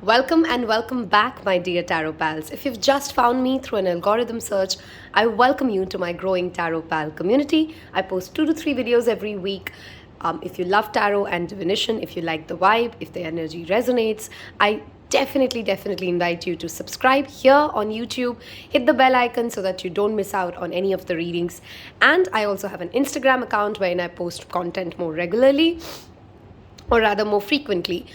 Welcome and welcome back, my dear tarot pals. If you've just found me through an algorithm search, I welcome you to my growing tarot pal community. I post 2 to 3 videos every week. If you love tarot and divination, if you like the vibe, if the energy resonates, I definitely invite you to subscribe here on YouTube. Hit the bell icon so that you don't miss out on any of the readings. And I also have an Instagram account wherein I post content more regularly, or rather more frequently.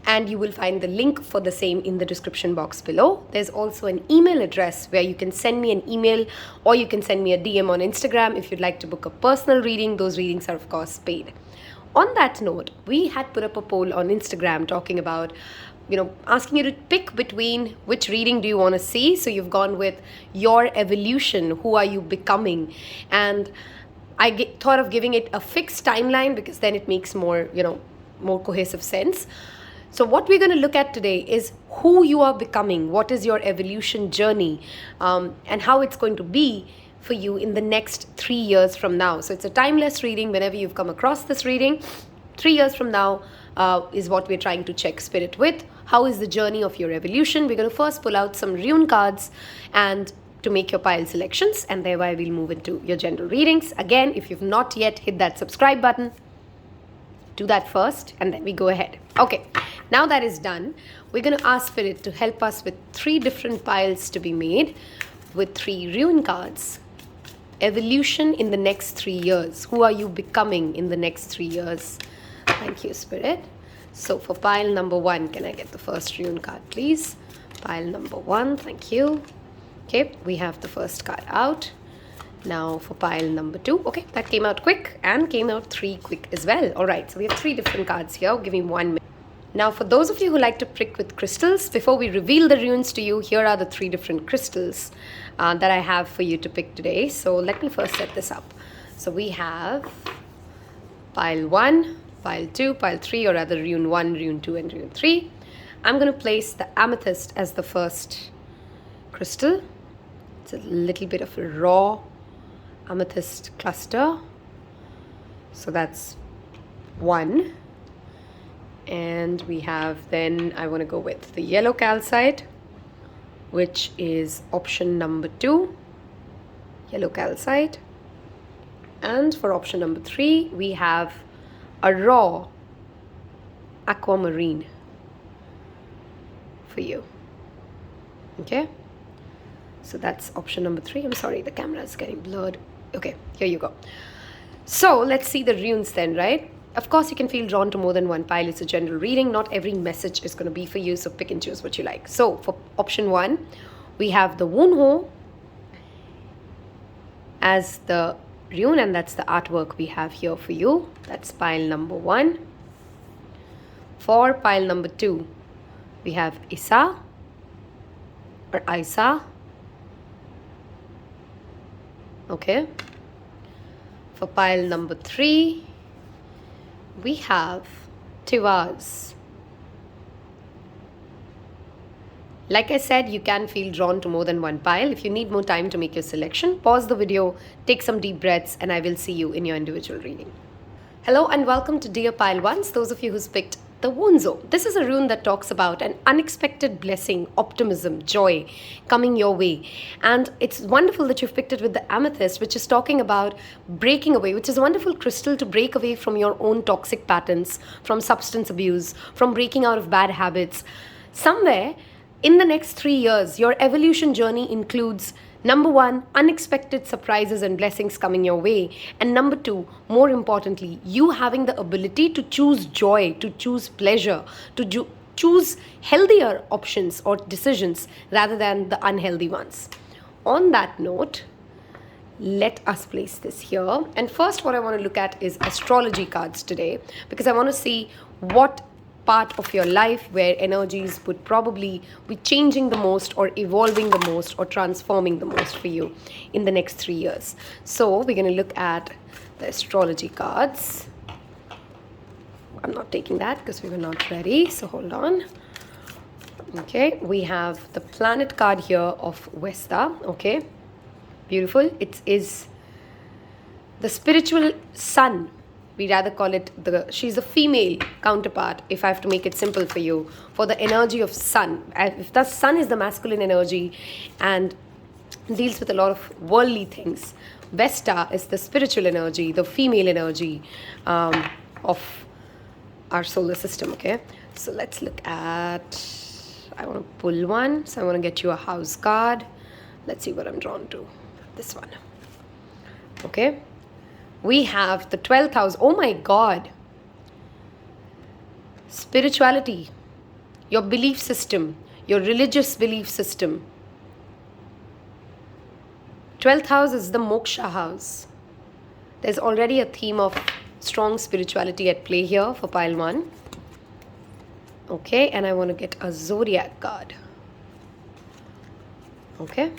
And you will find the link for the same in the description box below. There's also an email address where you can send me an email, or you can send me a DM on Instagram if you'd like to book a personal reading. Those readings are of course paid. On that note, we had put up a poll on Instagram talking about, asking you to pick between which reading do you want to see. So you've gone with your evolution, who are you becoming? And I thought of giving it a fixed timeline because then it makes more cohesive sense. So what we're going to look at today is who you are becoming, what is your evolution journey, and how it's going to be for you in the next 3 years from now. So it's a timeless reading. Whenever you've come across this reading, 3 years from now is what we're trying to check spirit with. How is the journey of your evolution? We're going to first pull out some rune cards and to make your pile selections, and thereby we'll move into your general readings. Again, if you've not yet hit that subscribe button, do that first and then we go ahead. Okay, now that is done, we're going to ask Spirit to help us with 3 different piles to be made with 3 rune cards. Evolution in the next 3 years. Who are you becoming in the next 3 years? Thank you, Spirit. So for pile number 1, can I get the first rune card, please? Pile number 1, thank you. Okay, we have the first card out. Now for pile number 2. Okay, that came out quick and came out 3 quick as well. All right, so we have 3 different cards here. Give me 1 minute. Now for those of you who like to prick with crystals, before we reveal the runes to you, here are the 3 different crystals that I have for you to pick today. So let me first set this up. So we have pile 1, pile 2, pile 3, or rather rune 1, rune 2, and rune 3. I'm going to place the amethyst as the first crystal. It's a little bit of a raw amethyst cluster, so that's 1. And we have, then I want to go with the yellow calcite, which is option number 2, yellow calcite. And for option number 3 we have a raw aquamarine for you. Okay, so that's option number 3. I'm sorry, the camera is getting blurred. Okay, here you go. So let's see the runes then, right? Of course, you can feel drawn to more than one pile. It's a general reading. Not every message is going to be for you, so pick and choose what you like. So for option 1, we have the Wunjo as the rune, and that's the artwork we have here for you. That's pile number 1. For pile number 2, we have Isa or Isa. Okay, for pile number 3 we have Tiwaz. Like I said, you can feel drawn to more than one pile. If you need more time to make your selection, pause the video, take some deep breaths, and I will see you in your individual reading. Hello and welcome to Dear Pile Ones, those of you who's picked the Wunjo. This is a rune that talks about an unexpected blessing, optimism, joy coming your way. And it's wonderful that you've picked it with the amethyst, which is talking about breaking away, which is a wonderful crystal to break away from your own toxic patterns, from substance abuse, from breaking out of bad habits. Somewhere in the next 3 years, your evolution journey includes number 1, unexpected surprises and blessings coming your way. And number 2, more importantly, you having the ability to choose joy, to choose pleasure, to choose healthier options or decisions rather than the unhealthy ones. On that note, let us place this here. And first, what I want to look at is astrology cards today, because I want to see what part of your life where energies would probably be changing the most or evolving the most or transforming the most for you in the next 3 years. So we're going to look at the astrology cards. I'm not taking that because we were not ready, so hold on. Okay, we have the planet card here of Vesta. Okay, beautiful. It is the spiritual sun We rather call it she's the female counterpart, if I have to make it simple for you, for the energy of sun. If the sun is the masculine energy and deals with a lot of worldly things, Vesta is the spiritual energy, the female energy of our solar system. Okay, so let's look at, I want to pull one, so I want to get you a house card. Let's see what I'm drawn to. This one. Okay, we have the 12th house. Oh my God. Spirituality, your belief system, your religious belief system. 12th house is the moksha house. There's already a theme of strong spirituality at play here for pile 1. Okay, and I want to get a zodiac card. Okay.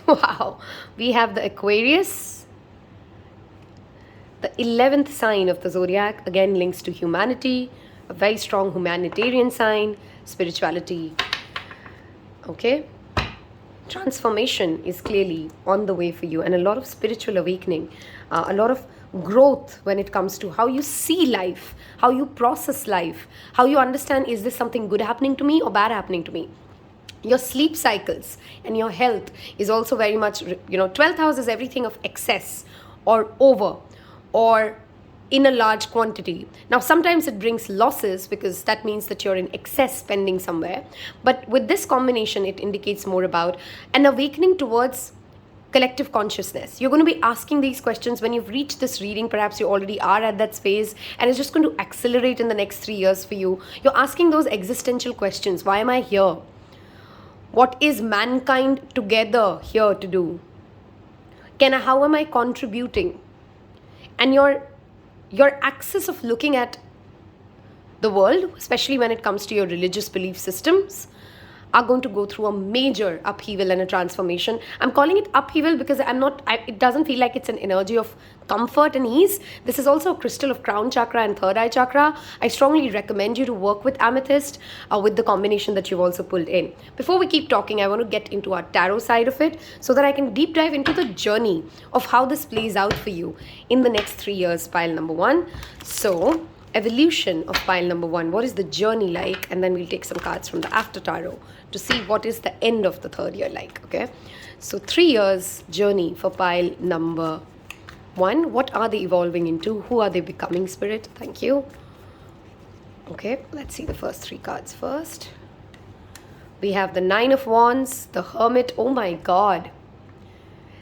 Wow. We have the Aquarius. The 11th sign of the zodiac, again links to humanity, a very strong humanitarian sign, spirituality. Okay. Transformation is clearly on the way for you, and a lot of spiritual awakening, a lot of growth when it comes to how you see life, how you process life, how you understand, is this something good happening to me or bad happening to me? Your sleep cycles and your health is also very much, 12th house is everything of excess or over or in a large quantity. Now, sometimes it brings losses because that means that you're in excess spending somewhere. But with this combination, it indicates more about an awakening towards collective consciousness. You're going to be asking these questions when you've reached this reading. Perhaps you already are at that phase, and it's just going to accelerate in the next 3 years for you. You're asking those existential questions. Why am I here? What is mankind together here to do? How am I contributing? And your axis of looking at the world, especially when it comes to your religious belief systems, are going to go through a major upheaval and a transformation. I'm calling it upheaval because it doesn't feel like it's an energy of comfort and ease. This is also a crystal of crown chakra and third eye chakra. I strongly recommend you to work with Amethyst with the combination that you've also pulled in. Before we keep talking, I want to get into our tarot side of it so that I can deep dive into the journey of how this plays out for you in the next 3 years, pile number 1. So, evolution of pile number 1. What is the journey like? And then we'll take some cards from the after tarot to see what is the end of the third year like. Okay, so 3 years journey for pile number 1. What are they evolving into? Who are they becoming, Spirit? Thank you. Okay, let's see the first 3 cards first. We have the 9 of Wands, the Hermit. Oh my God.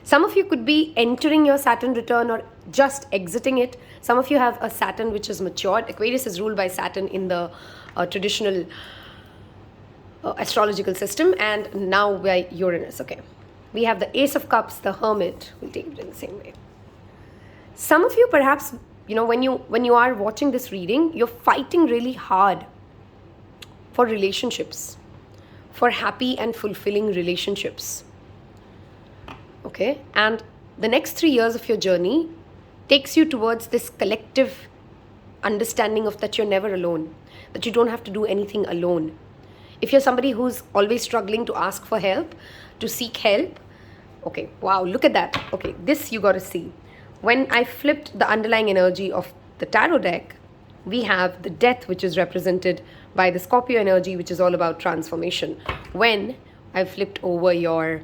Some of you could be entering your Saturn return or just exiting it. Some of you have a Saturn which is matured. Aquarius is ruled by Saturn in the traditional astrological system, and now by Uranus. Okay, we have the Ace of Cups, the Hermit. We'll take it in the same way. Some of you perhaps, when you are watching this reading, you're fighting really hard for relationships, for happy and fulfilling relationships. Okay, and the next 3 years of your journey takes you towards this collective understanding of that you're never alone, that you don't have to do anything alone. If you're somebody who's always struggling to ask for help, to seek help, okay, wow, look at that. Okay, this you got to see. When I flipped the underlying energy of the tarot deck, we have the Death, which is represented by the Scorpio energy, which is all about transformation. When I flipped over your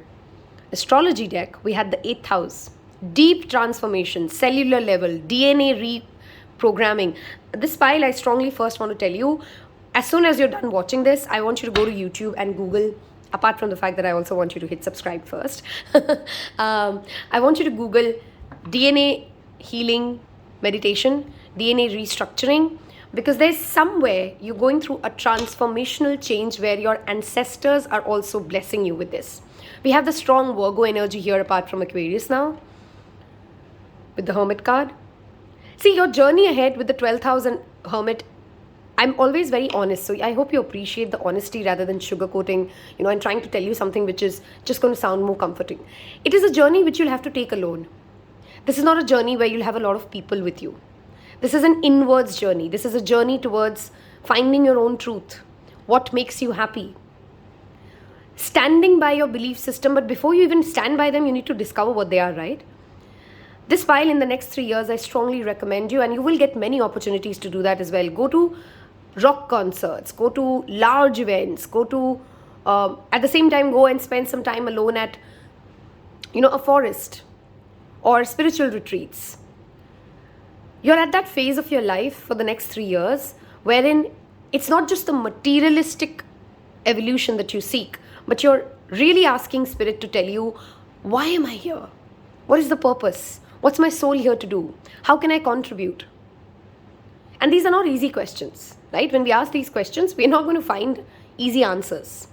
astrology deck, we had the 8th house, deep transformation, cellular level, DNA reprogramming. This pile, I strongly first want to tell you, as soon as you're done watching this, I want you to go to YouTube and Google, apart from the fact that I also want you to hit subscribe first. I want you to Google DNA healing meditation, DNA restructuring, because there's somewhere you're going through a transformational change where your ancestors are also blessing you with this. We have the strong Virgo energy here apart from Aquarius now with the Hermit card. See, your journey ahead with the 12th house and Hermit, I'm always very honest. So I hope you appreciate the honesty rather than sugarcoating, and trying to tell you something which is just going to sound more comforting. It is a journey which you'll have to take alone. This is not a journey where you'll have a lot of people with you. This is an inwards journey. This is a journey towards finding your own truth. What makes you happy? Standing by your belief system, but before you even stand by them, you need to discover what they are, right? This pile in the next 3 years, I strongly recommend you, and you will get many opportunities to do that as well. Go to rock concerts, go to large events, go to, at the same time, go and spend some time alone at, a forest or spiritual retreats. You're at that phase of your life for the next 3 years wherein it's not just the materialistic evolution that you seek, but you're really asking spirit to tell you, why am I here? What is the purpose? What's my soul here to do? How can I contribute? And these are not easy questions, right? When we ask these questions, we're not going to find easy answers.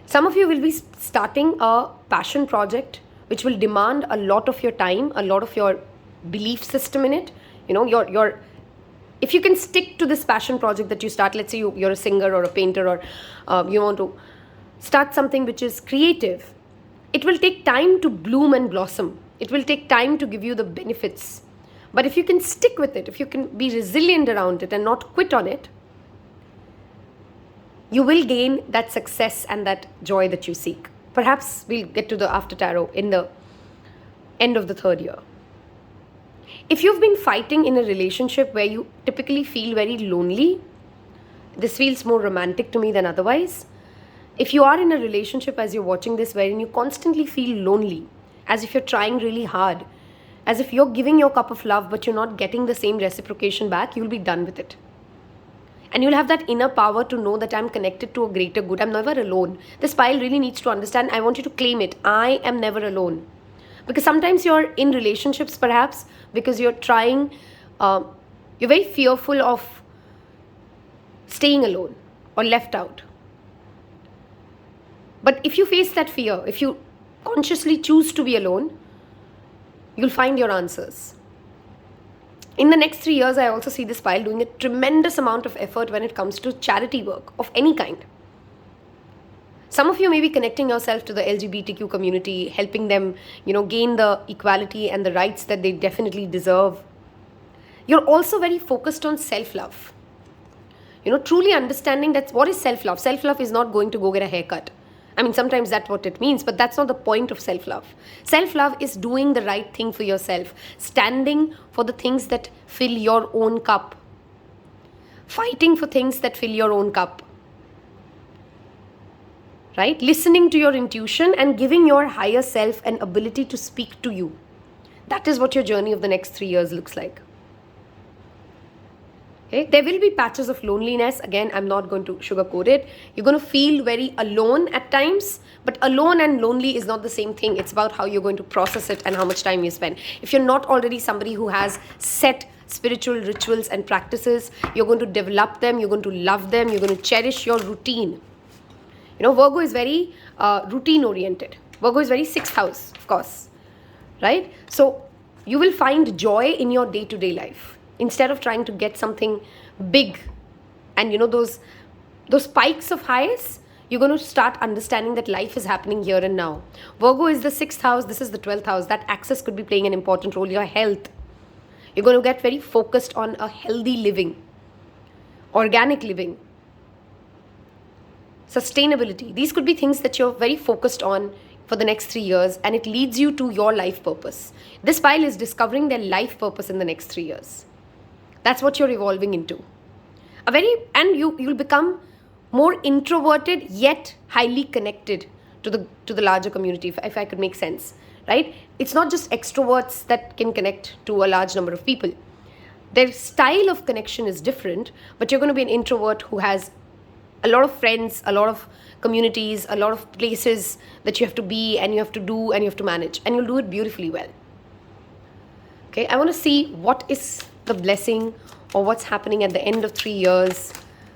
Some of you will be starting a passion project which will demand a lot of your time, a lot of your belief system in it. If you can stick to this passion project that you start, let's say you're a singer or a painter, or you want to start something which is creative, it will take time to bloom and blossom. It will take time to give you the benefits. But if you can stick with it, if you can be resilient around it and not quit on it, you will gain that success and that joy that you seek. Perhaps we'll get to the after tarot in the end of the 3rd year. If you've been fighting in a relationship where you typically feel very lonely, this feels more romantic to me than otherwise. If you are in a relationship as you're watching this wherein you constantly feel lonely, as if you're trying really hard, as if you're giving your cup of love but you're not getting the same reciprocation back, you'll be done with it. And you'll have that inner power to know that I'm connected to a greater good. I'm never alone. This pile really needs to understand, I want you to claim it. I am never alone. Because sometimes you're in relationships perhaps because you're trying, you're very fearful of staying alone or left out. But if you face that fear, if you consciously choose to be alone, you'll find your answers. In the next 3 years, I also see this pile doing a tremendous amount of effort when it comes to charity work of any kind. Some of you may be connecting yourself to the LGBTQ community, helping them, gain the equality and the rights that they definitely deserve. You're also very focused on self-love. Truly understanding that what is self-love. Self-love is not going to go get a haircut. I mean, sometimes that's what it means, but that's not the point of self-love. Self-love is doing the right thing for yourself, standing for the things that fill your own cup, fighting for things that fill your own cup, right? Listening to your intuition and giving your higher self an ability to speak to you. That is what your journey of the next 3 years looks like. Okay? There will be patches of loneliness. Again, I'm not going to sugarcoat it. You're going to feel very alone at times, but alone and lonely is not the same thing. It's about how you're going to process it and how much time you spend. If you're not already somebody who has set spiritual rituals and practices, you're going to develop them, you're going to love them, you're going to cherish your routine. Virgo is very routine oriented. Virgo is very 6th house, of course, right? So you will find joy in your day-to-day life. Instead of trying to get something big and those spikes of highs, you're going to start understanding that life is happening here and now. Virgo is the 6th house. This is the 12th house. That axis could be playing an important role. Your health. You're going to get very focused on a healthy living, organic living, sustainability. These could be things that you're very focused on for the next 3 years, and it leads you to your life purpose. This pile is discovering their life purpose in the next 3 years. That's what you're evolving into. You'll become more introverted yet highly connected to the larger community, if I could make sense, right? It's not just extroverts that can connect to a large number of people. Their style of connection is different, but you're going to be an introvert who has a lot of friends, a lot of communities, a lot of places that you have to be and you have to do and you have to manage, and you'll do it beautifully well. Okay, I want to see what is the blessing or what's happening at the end of 3 years.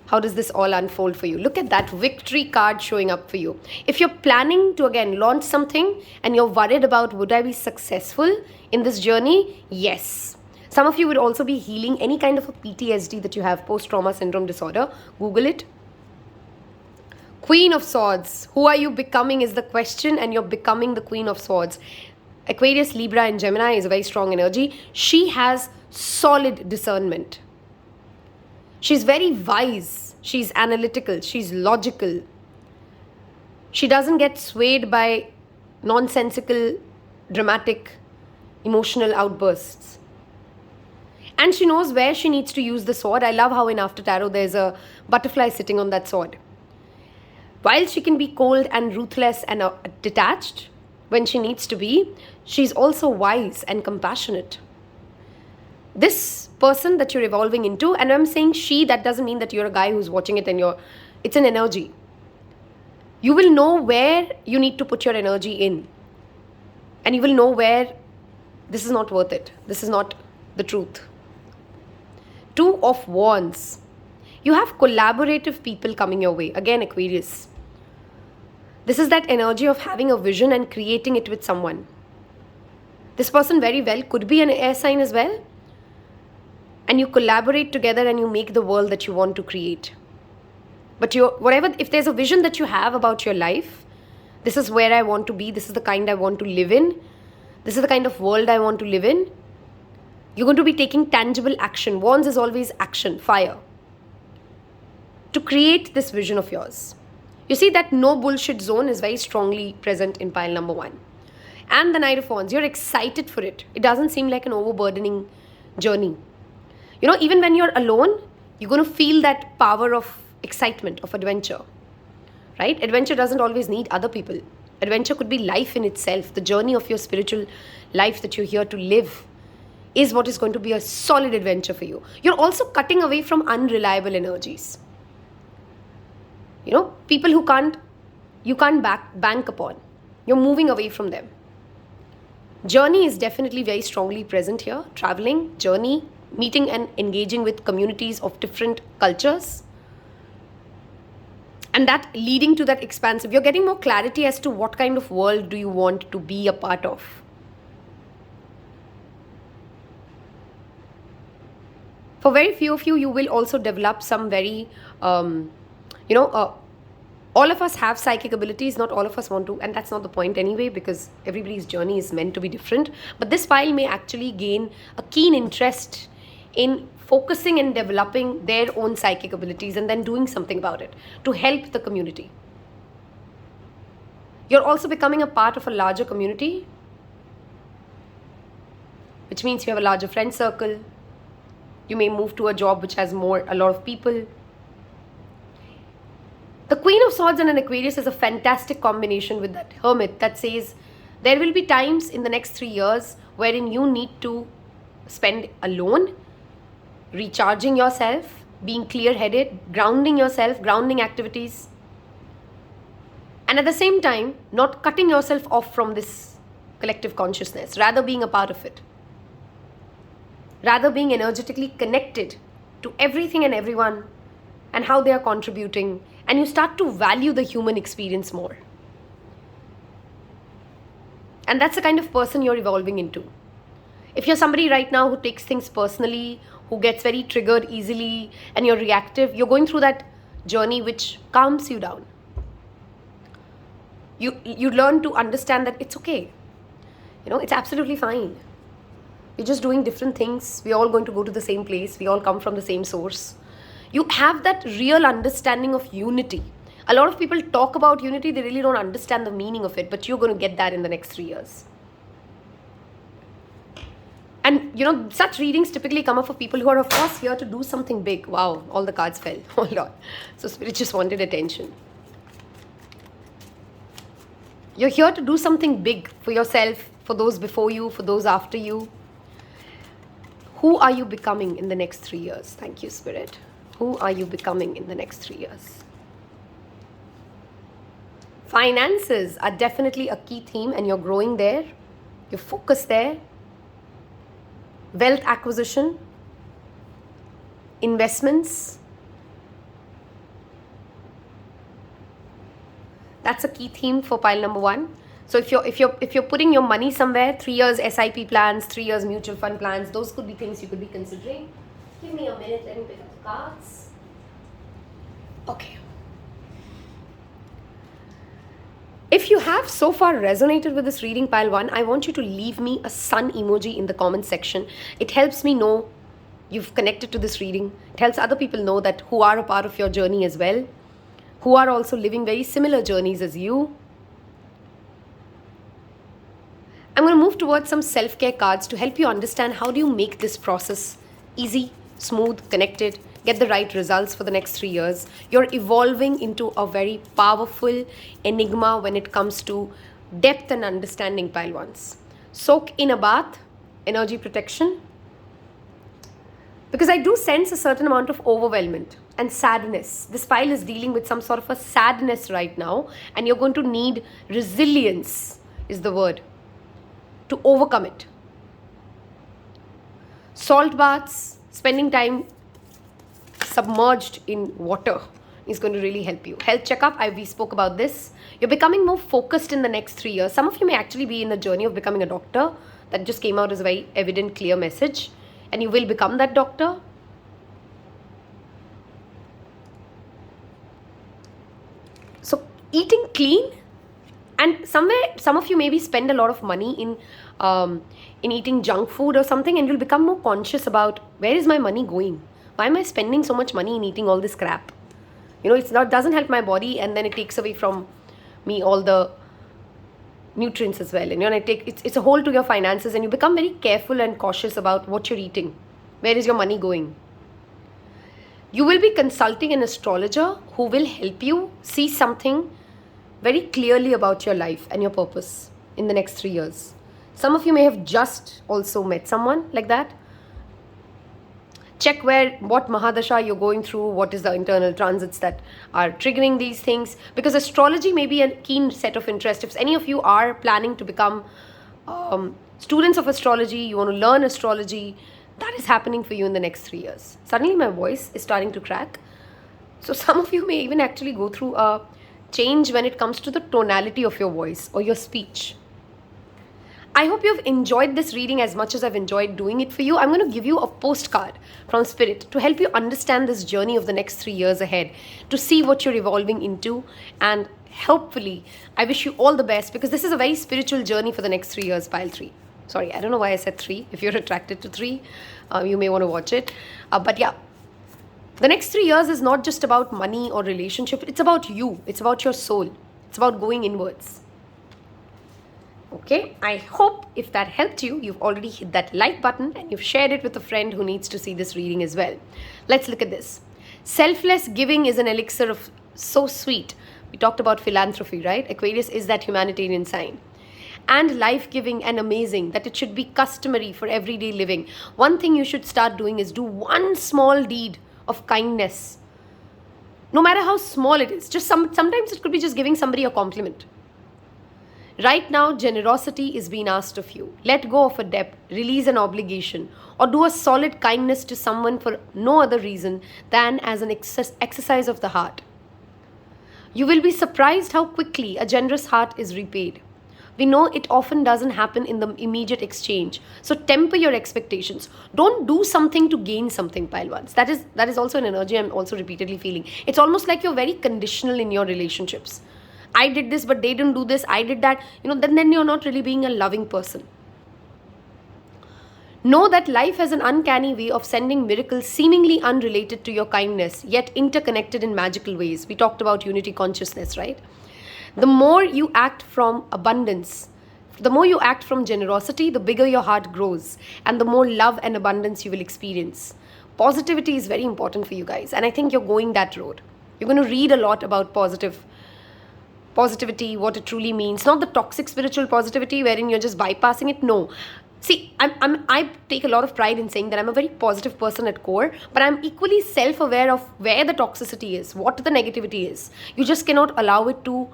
How does this all unfold for you? Look at that victory card showing up for you. If you're planning to again launch something and you're worried about would I be successful in this journey? Yes. Some of you would also be healing any kind of a PTSD that you have, post-trauma syndrome disorder. Google it. Queen of Swords. Who are you becoming is the question, and you're becoming the Queen of Swords. Aquarius, Libra and Gemini is a very strong energy. She has solid discernment. She's very wise. She's analytical. She's logical. She doesn't get swayed by nonsensical, dramatic, emotional outbursts. And she knows where she needs to use the sword. I love how in After Tarot there's a butterfly sitting on that sword. While she can be cold and ruthless and detached when she needs to be, she's also wise and compassionate. This person that you're evolving into, and I'm saying she, that doesn't mean that you're a guy who's watching it and it's an energy. You will know where you need to put your energy in. And you will know where this is not worth it. This is not the truth. Two of Wands. You have collaborative people coming your way. Again, Aquarius. This is that energy of having a vision and creating it with someone. This person very well could be an air sign as well. And you collaborate together and you make the world that you want to create. But if there's a vision that you have about your life, this is where I want to be, this is the kind I want to live in, this is the kind of world I want to live in, you're going to be taking tangible action. Wands is always action, fire. To create this vision of yours. You see that no bullshit zone is very strongly present in pile number 1. And the Knight of Wands, you're excited for it. It doesn't seem like an overburdening journey. Even when you're alone, you're going to feel that power of excitement, of adventure. Right? Adventure doesn't always need other people. Adventure could be life in itself. The journey of your spiritual life that you're here to live is what is going to be a solid adventure for you. You're also cutting away from unreliable energies. People who you can't bank upon. You're moving away from them. Journey is definitely very strongly present here. Traveling, journey, meeting and engaging with communities of different cultures. And that leading to that expansive. You're getting more clarity as to what kind of world do you want to be a part of. For very few of you, you will also develop some very, all of us have psychic abilities. Not all of us want to, and that's not the point anyway, because everybody's journey is meant to be different. But this pile may actually gain a keen interest in focusing and developing their own psychic abilities and then doing something about it to help the community. You're also becoming a part of a larger community, which means you have a larger friend circle. You may move to a job which has a lot of people. The Queen of Swords and an Aquarius is a fantastic combination with that Hermit that says there will be times in the next 3 years wherein you need to spend alone, recharging yourself, being clear-headed, grounding yourself, grounding activities. And at the same time, not cutting yourself off from this collective consciousness, rather being a part of it. Rather being energetically connected to everything and everyone and how they are contributing. And you start to value the human experience more. And that's the kind of person you're evolving into. If you're somebody right now who takes things personally, who gets very triggered easily, and you're reactive, you're going through that journey which calms you down. You learn to understand that it's okay. It's absolutely fine. We're just doing different things. We're all going to go to the same place. We all come from the same source. You have that real understanding of unity. A lot of people talk about unity, they really don't understand the meaning of it, but you're going to get that in the next 3 years. And such readings typically come up for people who are, of course, here to do something big. Wow, all the cards fell. Hold on. So Spirit just wanted attention. You're here to do something big for yourself, for those before you, for those after you. Who are you becoming in the next 3 years? Thank you, Spirit. Who are you becoming in the next 3 years? Finances are definitely a key theme, and you're growing there. You're focused there. Wealth acquisition, investments. That's a key theme for pile number 1. So if you're putting your money somewhere, 3 years SIP plans, 3 years mutual fund plans, those could be things you could be considering. Give me a minute, let me pick up the cards. Okay. If you have so far resonated with this reading, pile 1, I want you to leave me a sun emoji in the comment section. It helps me know you've connected to this reading. It helps other people know that who are a part of your journey as well, who are also living very similar journeys as you. I'm going to move towards some self-care cards to help you understand how do you make this process easy, smooth, connected, get the right results for the next 3 years. You're evolving into a very powerful enigma when it comes to depth and understanding, pile ones. Soak in a bath, energy protection. Because I do sense a certain amount of overwhelmment and sadness. This pile is dealing with some sort of a sadness right now, and you're going to need resilience, is the word, to overcome it. Salt baths, spending time submerged in water is going to really help you. Health checkup, we spoke about this. You're becoming more focused in the next 3 years. Some of you may actually be in the journey of becoming a doctor. That just came out as a very evident, clear message. And you will become that doctor. So eating clean, and somewhere some of you maybe spend a lot of money in eating junk food or something, and you'll become more conscious about where is my money going? Why am I spending so much money in eating all this crap? It's not, doesn't help my body, and then it takes away from me all the nutrients as well. And it's a hole to your finances, and you become very careful and cautious about what you're eating. Where is your money going? You will be consulting an astrologer who will help you see something very clearly about your life and your purpose in the next 3 years. Some of you may have just also met someone like that. Check what Mahadasha you're going through, what is the internal transits that are triggering these things. Because astrology may be a keen set of interest. If any of you are planning to become students of astrology, you want to learn astrology, that is happening for you in the next 3 years. Suddenly my voice is starting to crack. So some of you may even actually go through a change when it comes to the tonality of your voice or your speech. I hope you've enjoyed this reading as much as I've enjoyed doing it for you. I'm going to give you a postcard from Spirit to help you understand this journey of the next 3 years ahead, to see what you're evolving into, and hopefully I wish you all the best, because this is a very spiritual journey for the next 3 years, pile 3. Sorry, I don't know why I said 3. If you're attracted to 3, you may want to watch it. But yeah, the next 3 years is not just about money or relationship. It's about you. It's about your soul. It's about going inwards. Okay, I hope if that helped you, you've already hit that like button and you've shared it with a friend who needs to see this reading as well. Let's look at this. Selfless giving is an elixir of so sweet. We talked about philanthropy, right? Aquarius is that humanitarian sign. And life-giving and amazing, that it should be customary for everyday living. One thing you should start doing is do one small deed of kindness. No matter how small it is. Sometimes it could be just giving somebody a compliment. Right now, generosity is being asked of you. Let go of a debt, release an obligation, or do a solid kindness to someone for no other reason than as an exercise of the heart. You will be surprised how quickly a generous heart is repaid. We know it often doesn't happen in the immediate exchange. So temper your expectations. Don't do something to gain something, pile ones. That is also an energy I'm also repeatedly feeling. It's almost like you're very conditional in your relationships. I did this, but they didn't do this. I did that. Then you're not really being a loving person. Know that life has an uncanny way of sending miracles seemingly unrelated to your kindness, yet interconnected in magical ways. We talked about unity consciousness, right? The more you act from abundance, the more you act from generosity, the bigger your heart grows, and the more love and abundance you will experience. Positivity is very important for you guys, and I think you're going that road. You're going to read a lot about positivity, what it truly means. Not the toxic spiritual positivity wherein you're just bypassing it. No. See, I take a lot of pride in saying that I'm a very positive person at core, but I'm equally self-aware of where the toxicity is, what the negativity is. You just cannot allow it to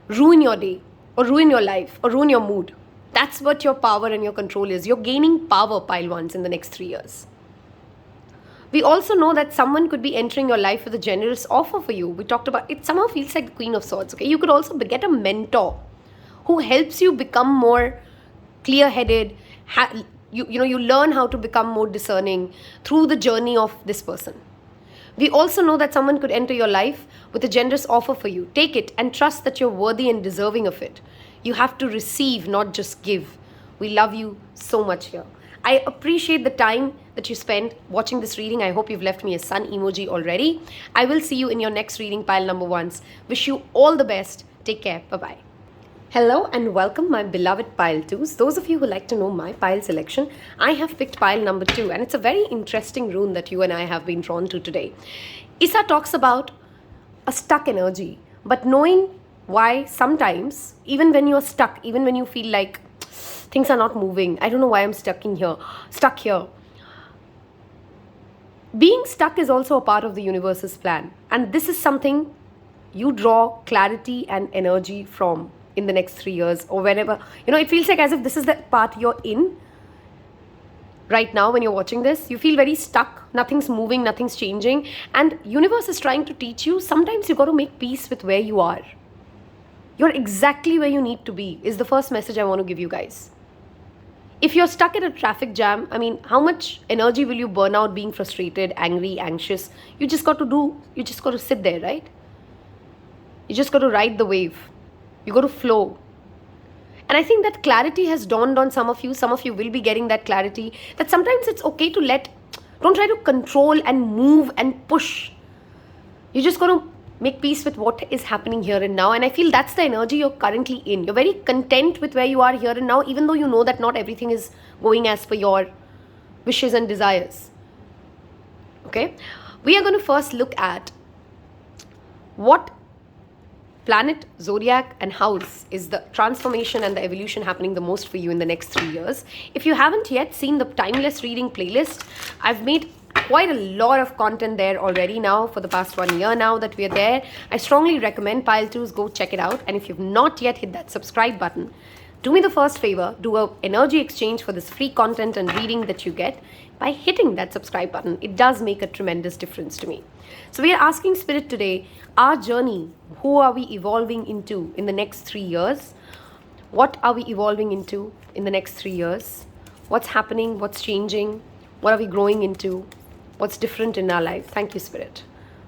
ruin your day or ruin your life or ruin your mood. That's what your power and your control is. You're gaining power, pile ones, in the next 3 years. We also know that someone could be entering your life with a generous offer for you. We talked about it. Somehow feels like the Queen of Swords. Okay, you could also get a mentor who helps you become more clear-headed. You learn how to become more discerning through the journey of this person. We also know that someone could enter your life with a generous offer for you. Take it and trust that you're worthy and deserving of it. You have to receive, not just give. We love you so much here. I appreciate the time that you spent watching this reading. I hope you've left me a sun emoji already. I will see you in your next reading, pile number ones. Wish you all the best. Take care. Bye-bye. Hello and welcome, my beloved pile 2s. Those of you who like to know my pile selection, I have picked pile number 2, and it's a very interesting rune that you and I have been drawn to today. Isa talks about a stuck energy, but knowing why sometimes, even when you're stuck, even when you feel like things are not moving, I don't know why I'm stuck here. Being stuck is also a part of the universe's plan, and this is something you draw clarity and energy from in the next 3 years or whenever. It feels like as if this is the part you're in right now. When you're watching this, you feel very stuck, nothing's moving, nothing's changing, and universe is trying to teach you sometimes you got to make peace with where you are. You're exactly where you need to be is the first message I want to give you guys. If you're stuck in a traffic jam, how much energy will you burn out being frustrated, angry, anxious? You just got to sit there, right? You just got to ride the wave. You got to flow. And I think that clarity has dawned on some of you. Some of you will be getting that clarity that sometimes it's okay to don't try to control and move and push. You just got to make peace with what is happening here and now. And I feel that's the energy you're currently in. You're very content with where you are here and now, even though you know that not everything is going as per your wishes and desires. Okay? We are going to first look at what planet, zodiac and house is the transformation and the evolution happening the most for you in the next 3 years. If you haven't yet seen the timeless reading playlist, I've made quite a lot of content there already now for the past 1 year now that we're there. I strongly recommend pile 2s, go check it out. And if you've not yet hit that subscribe button, do me the first favor, do a energy exchange for this free content and reading that you get by hitting that subscribe button. It does make a tremendous difference to me. So we are asking Spirit today, our journey, who are we evolving into in the next 3 years? What are we evolving into in the next 3 years? What's happening? What's changing? What are we growing into? What's different in our life? Thank you, Spirit.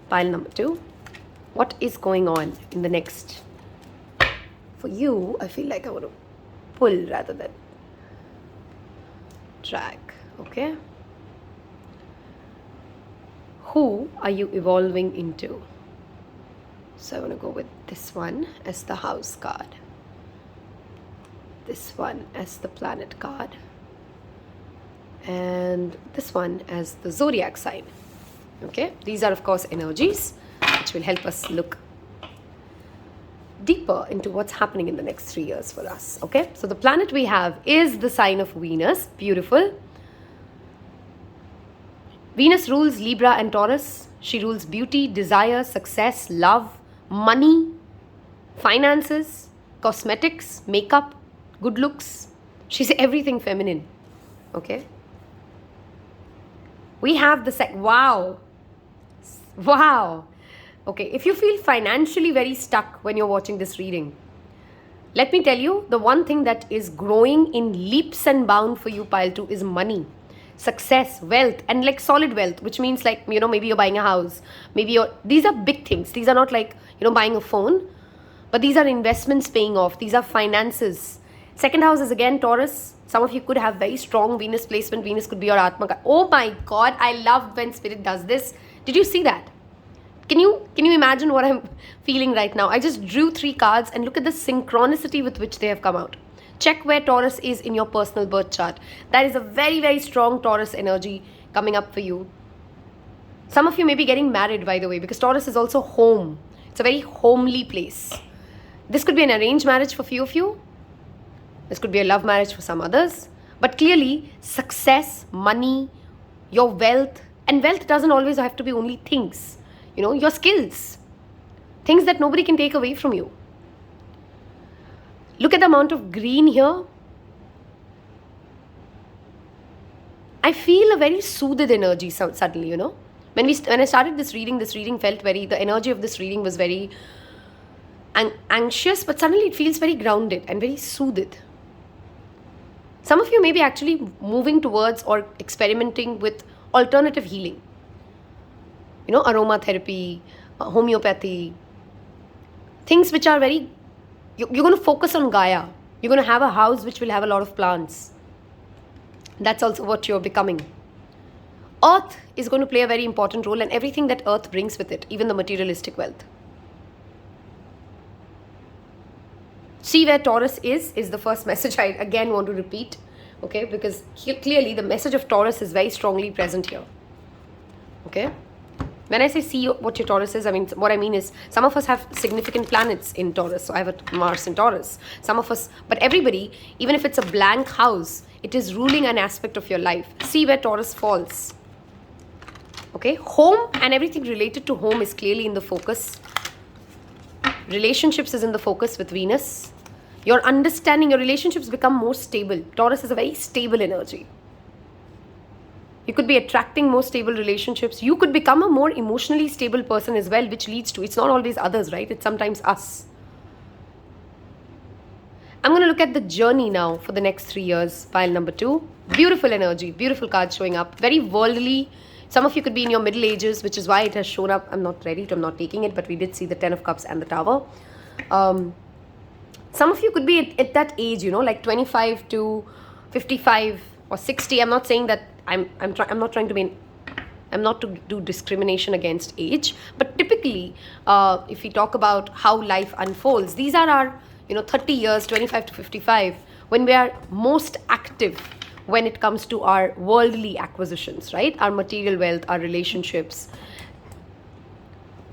Pile number 2. What is going on in the next? For you, I feel like I want to pull rather than drag. Okay? Who are you evolving into? So I want to go with this one as the house card, this one as the planet card, and this one as the zodiac sign. Okay, these are of course energies which will help us look deeper into what's happening in the next 3 years for us. Okay, so the planet we have is the sign of Venus. Beautiful. Venus rules Libra and Taurus. She rules beauty, desire, success, love, money, finances, cosmetics, makeup, good looks. She's everything feminine. Okay. We have the wow. Okay, if you feel financially very stuck when you're watching this reading, let me tell you, the one thing that is growing in leaps and bounds for you, pile 2, is money, success, wealth, and like solid wealth, which means like, maybe you're buying a house, these are big things. These are not like, buying a phone, but these are investments paying off. These are finances. Second house is again Taurus. Some of you could have very strong Venus placement. Venus could be your Atma card. Oh my God, I love when Spirit does this. Did you see that? Can you imagine what I'm feeling right now? I just drew 3 cards and look at the synchronicity with which they have come out. Check where Taurus is in your personal birth chart. That is a very, very strong Taurus energy coming up for you. Some of you may be getting married, by the way, because Taurus is also home. It's a very homely place. This could be an arranged marriage for few of you. This could be a love marriage for some others. But clearly, success, money, your wealth, and wealth doesn't always have to be only things. Your skills. Things that nobody can take away from you. Look at the amount of green here. I feel a very soothed energy suddenly, When I started this reading felt the energy of this reading was very anxious, but suddenly it feels very grounded and very soothed. Some of you may be actually moving towards or experimenting with alternative healing. Aromatherapy, homeopathy, things which are very, you're going to focus on Gaia. You're going to have a house which will have a lot of plants. That's also what you're becoming. Earth is going to play a very important role, and everything that Earth brings with it, even the materialistic wealth. See where Taurus is the first message I again want to repeat, okay, because clearly the message of Taurus is very strongly present here, okay. When I say see what your Taurus is, I mean, what I mean is some of us have significant planets in Taurus. So I have a Mars in Taurus. Some of us, but everybody, even if it's a blank house, it is ruling an aspect of your life. See where Taurus falls. Okay, home and everything related to home is clearly in the focus. Relationships is in the focus with Venus. Your understanding, your relationships become more stable. Taurus is a very stable energy. You could be attracting more stable relationships. You could become a more emotionally stable person as well, which leads to, it's not always others, right? It's sometimes us. I'm going to look at the journey now for the next 3 years, pile number 2. Beautiful energy, beautiful cards showing up. Very worldly. Some of you could be in your middle ages, which is why it has shown up. I'm not ready to, I'm not taking it, but we did see the 10 of Cups and the Tower. Some of you could be at that age, you know, like 25 to 55 or 60. I'm not saying that I'm not trying to be, I'm not to do discrimination against age, but typically, if we talk about how life unfolds, these are our, 30 years, 25 to 55, when we are most active when it comes to our worldly acquisitions, right? Our material wealth, our relationships.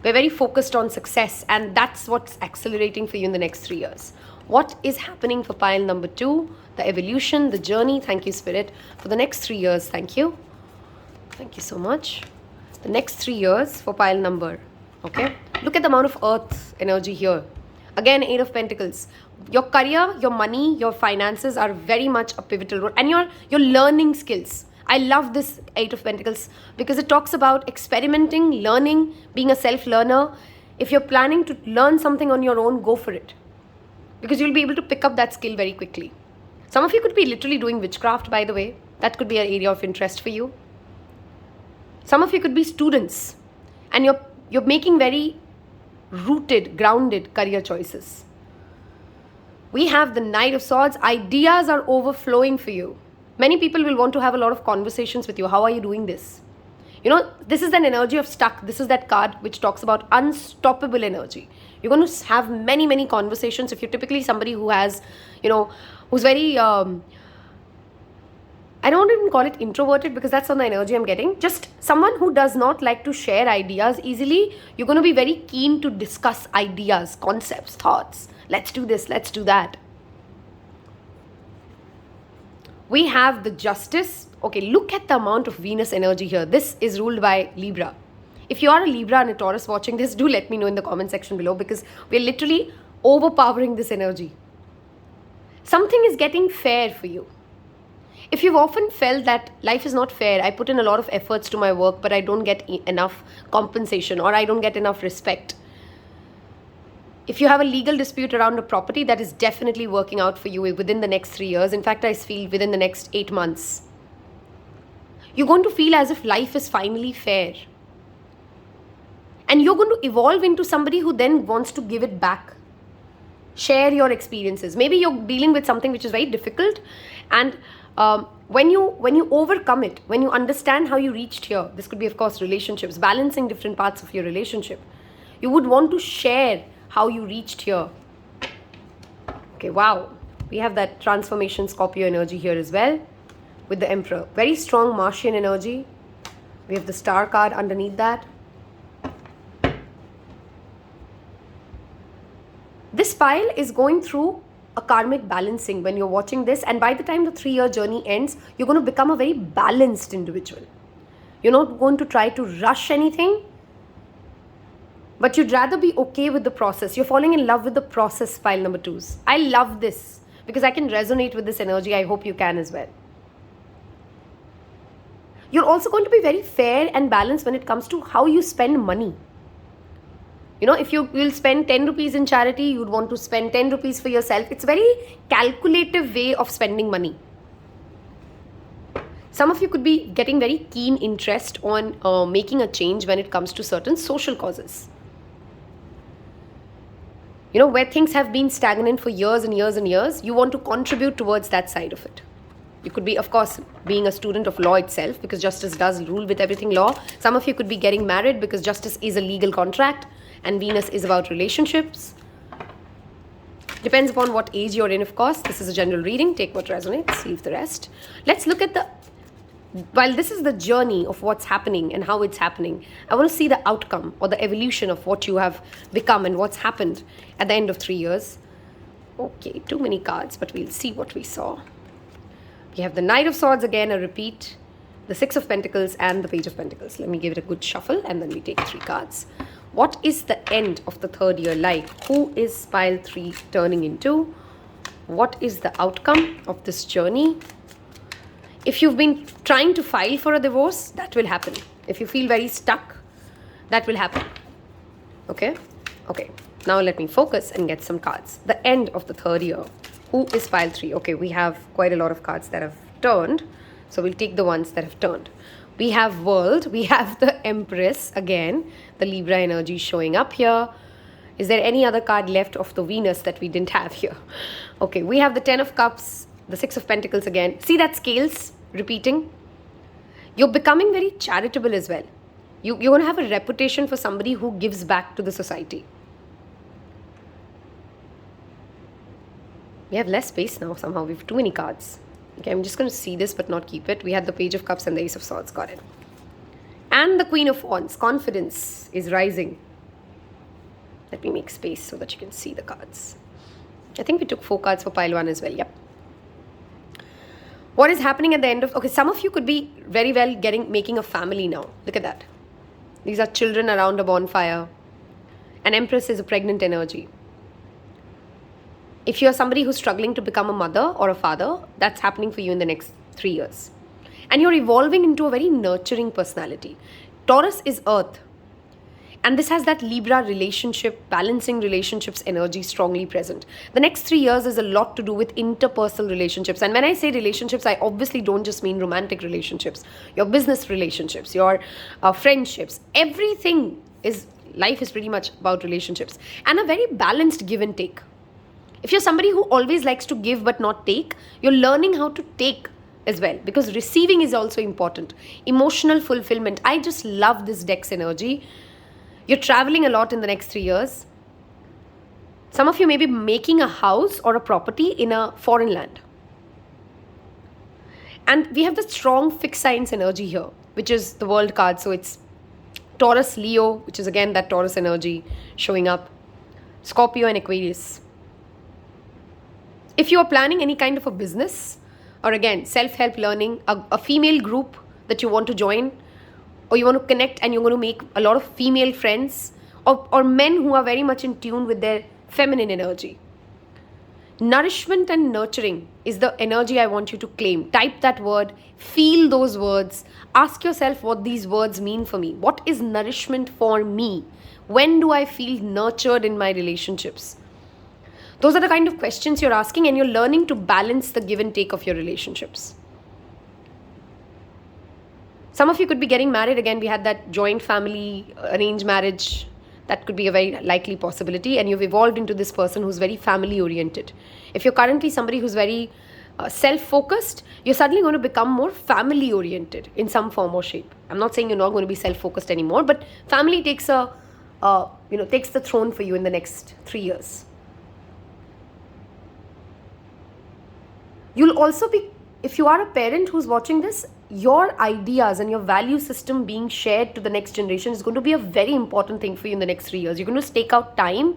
We're very focused on success, and that's what's accelerating for you in the next 3 years. What is happening for pile number 2? The evolution, the journey. Thank you, Spirit. For the next 3 years, thank you. Thank you so much. The next 3 years for pile number, okay? Look at the amount of earth energy here. Again, 8 of Pentacles. Your career, your money, your finances are very much a pivotal role. And your learning skills. I love this 8 of Pentacles because it talks about experimenting, learning, being a self-learner. If you're planning to learn something on your own, go for it. Because you'll be able to pick up that skill very quickly. Some of you could be literally doing witchcraft, by the way. That could be an area of interest for you. Some of you could be students. And you're making very rooted, grounded career choices. We have the Knight of Swords. Ideas are overflowing for you. Many people will want to have a lot of conversations with you. How are you doing this? This is an energy of stuck. This is that card which talks about unstoppable energy. You're going to have many, many conversations. If you're typically somebody who has, who's very, I don't even call it introverted because that's not the energy I'm getting. Just someone who does not like to share ideas easily. You're going to be very keen to discuss ideas, concepts, thoughts. Let's do this, let's do that. We have the Justice. Okay, look at the amount of Venus energy here. This is ruled by Libra. If you are a Libra and a Taurus watching this, do let me know in the comment section below because we're literally overpowering this energy. Something is getting fair for you. If you've often felt that life is not fair, I put in a lot of efforts to my work, but I don't get enough compensation or I don't get enough respect. If you have a legal dispute around a property, that is definitely working out for you within the next 3 years. In fact, I feel within the next 8 months. You're going to feel as if life is finally fair. And you're going to evolve into somebody who then wants to give it back. Share your experiences. Maybe you're dealing with something which is very difficult. And when you overcome it, when you understand how you reached here, this could be, of course, relationships, balancing different parts of your relationship. You would want to share how you reached here. Okay, wow. We have that transformation Scorpio energy here as well with the Emperor. Very strong Martian energy. We have the Star card underneath that. This pile is going through a karmic balancing when you're watching this, and by the time the 3-year journey ends, you're going to become a very balanced individual. You're not going to try to rush anything, but you'd rather be okay with the process. You're falling in love with the process, pile number 2s. I love this because I can resonate with this energy. I hope you can as well. You're also going to be very fair and balanced when it comes to how you spend money. If you will spend 10 rupees in charity, you'd want to spend 10 rupees for yourself. It's a very calculative way of spending money. Some of you could be getting very keen interest on making a change when it comes to certain social causes. Where things have been stagnant for years and years and years, you want to contribute towards that side of it. You could be, of course, being a student of law itself because justice does rule with everything law. Some of you could be getting married because justice is a legal contract and Venus is about relationships. Depends upon what age you're in, of course. This is a general reading. Take what resonates, leave the rest. Let's look at while this is the journey of what's happening and how it's happening, I want to see the outcome or the evolution of what you have become and what's happened at the end of 3 years. Okay, too many cards, but we'll see what we saw. We have the Knight of Swords again, a repeat, the Six of Pentacles and the Page of Pentacles. Let me give it a good shuffle and then we take 3 cards. What is the end of the 3rd year like? Who is Pile 3 turning into? What is the outcome of this journey? If you've been trying to file for a divorce, that will happen. If you feel very stuck, that will happen. Okay? Okay. Now let me focus and get some cards. The end of the 3rd year. Who is Pile 3? Okay, we have quite a lot of cards that have turned. So we'll take the ones that have turned. We have World. We have the Empress again. The Libra energy showing up here. Is there any other card left of the Venus that we didn't have here? Okay, we have the 10 of Cups, the 6 of Pentacles again. See that scales repeating? You're becoming very charitable as well. You're going to have a reputation for somebody who gives back to the society. We have less space now somehow. We have too many cards. Okay, I'm just going to see this but not keep it. We had the Page of Cups and the Ace of Swords. Got it. And the Queen of Wands. Confidence is rising. Let me make space so that you can see the cards. I think we took 4 cards for Pile 1 as well. Yep. What is happening at the end of... Okay, some of you could be very well making a family now. Look at that. These are children around a bonfire. An Empress is a pregnant energy. If you're somebody who's struggling to become a mother or a father, that's happening for you in the next 3 years. And you're evolving into a very nurturing personality. Taurus is Earth. And this has that Libra relationship, balancing relationships energy strongly present. The next 3 years is a lot to do with interpersonal relationships. And when I say relationships, I obviously don't just mean romantic relationships. Your business relationships, your friendships, everything is, life is pretty much about relationships. And a very balanced give and take. If you're somebody who always likes to give but not take, you're learning how to take as well. Because receiving is also important. Emotional fulfillment. I just love this deck's energy. You're traveling a lot in the next 3 years. Some of you may be making a house or a property in a foreign land. And we have the strong fixed signs energy here, which is the World card. So it's Taurus, Leo, which is again that Taurus energy showing up. Scorpio and Aquarius. If you are planning any kind of a business, or again, self-help learning, a female group that you want to join, or you want to connect and you're going to make a lot of female friends, or men who are very much in tune with their feminine energy. Nourishment and nurturing is the energy I want you to claim. Type that word, feel those words, ask yourself what these words mean for me. What is nourishment for me? When do I feel nurtured in my relationships? Those are the kind of questions you're asking, and you're learning to balance the give and take of your relationships. Some of you could be getting married. Again, we had that joint family, arranged marriage. That could be a very likely possibility. And you've evolved into this person who's very family oriented. If you're currently somebody who's very self-focused, you're suddenly going to become more family oriented in some form or shape. I'm not saying you're not going to be self-focused anymore, but family takes takes the throne for you in the next 3 years. You'll also be, if you are a parent who's watching this, your ideas and your value system being shared to the next generation is going to be a very important thing for you in the next 3 years. You're going to stake out time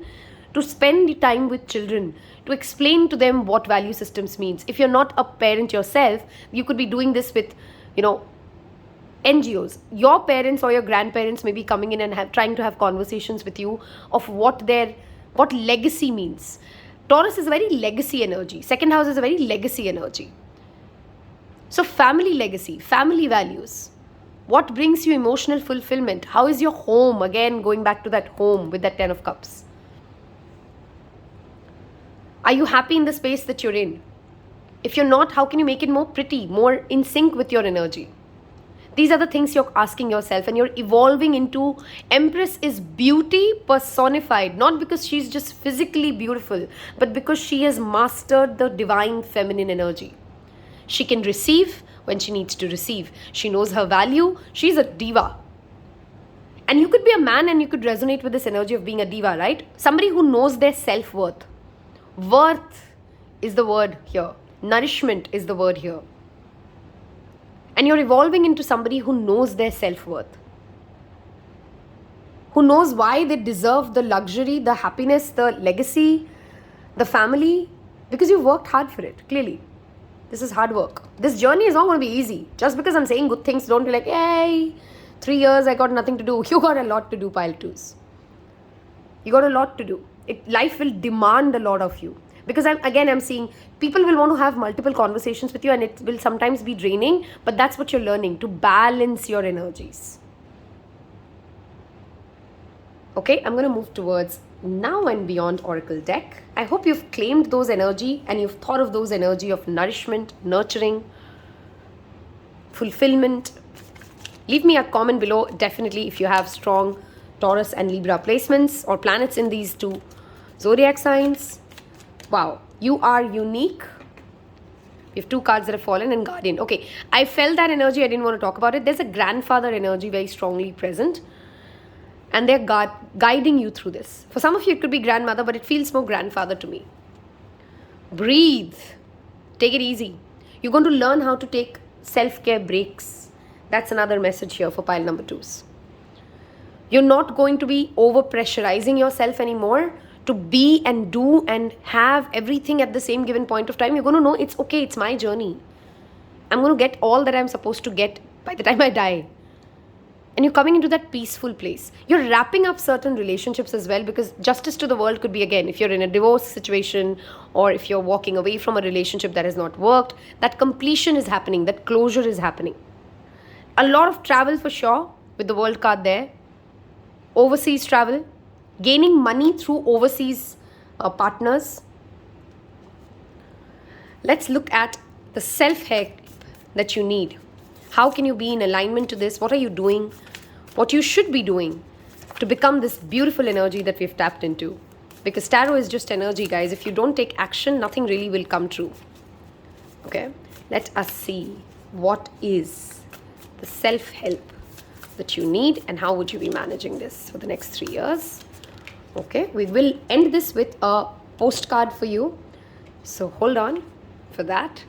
to spend the time with children, to explain to them what value systems means. If you're not a parent yourself, you could be doing this with, NGOs. Your parents or your grandparents may be coming in and trying to have conversations with you of what legacy means. Taurus is a very legacy energy. Second house is a very legacy energy. So family legacy, family values. What brings you emotional fulfillment? How is your home? Again, going back to that home with that 10 of Cups. Are you happy in the space that you're in? If you're not, how can you make it more pretty, more in sync with your energy? These are the things you're asking yourself, and you're evolving into Empress is beauty personified, not because she's just physically beautiful, but because she has mastered the divine feminine energy. She can receive when she needs to receive. She knows her value. She's a diva. And you could be a man and you could resonate with this energy of being a diva, right? Somebody who knows their self-worth. Worth is the word here. Nourishment is the word here. And you're evolving into somebody who knows their self-worth, who knows why they deserve the luxury, the happiness, the legacy, the family, because you've worked hard for it, clearly. This is hard work. This journey is not going to be easy. Just because I'm saying good things, don't be like, hey, 3 years, I got nothing to do. You got a lot to do, pile twos. You got a lot to do. Life will demand a lot of you. Because I'm seeing people will want to have multiple conversations with you, and it will sometimes be draining, but that's what you're learning, to balance your energies. Okay, I'm going to move towards Now and Beyond Oracle deck. I hope you've claimed those energy and you've thought of those energy of nourishment, nurturing, fulfillment. Leave me a comment below, definitely, if you have strong Taurus and Libra placements or planets in these two zodiac signs. Wow, you are unique. We have two cards that have fallen, and Guardian. Okay, I felt that energy. I didn't want to talk about it. There's a grandfather energy very strongly present, and they're guiding you through this. For some of you, it could be grandmother, but it feels more grandfather to me. Breathe. Take it easy. You're going to learn how to take self-care breaks. That's another message here for pile number 2s. You're not going to be over-pressurizing yourself anymore to be and do and have everything at the same given point of time. You're going to know it's okay, it's my journey. I'm going to get all that I'm supposed to get by the time I die. And you're coming into that peaceful place. You're wrapping up certain relationships as well, because justice to the world could be, again, if you're in a divorce situation or if you're walking away from a relationship that has not worked, that completion is happening, that closure is happening. A lot of travel for sure with the world card there. Overseas travel, gaining money through overseas partners. Let's look at the self-help that you need. How can you be in alignment to this? What are you doing? What you should be doing to become this beautiful energy that we've tapped into? Because tarot is just energy, guys. If you don't take action, nothing really will come true. Okay, let us see what is the self-help that you need and how would you be managing this for the next 3 years. Okay, we will end this with a postcard for you. So hold on for that.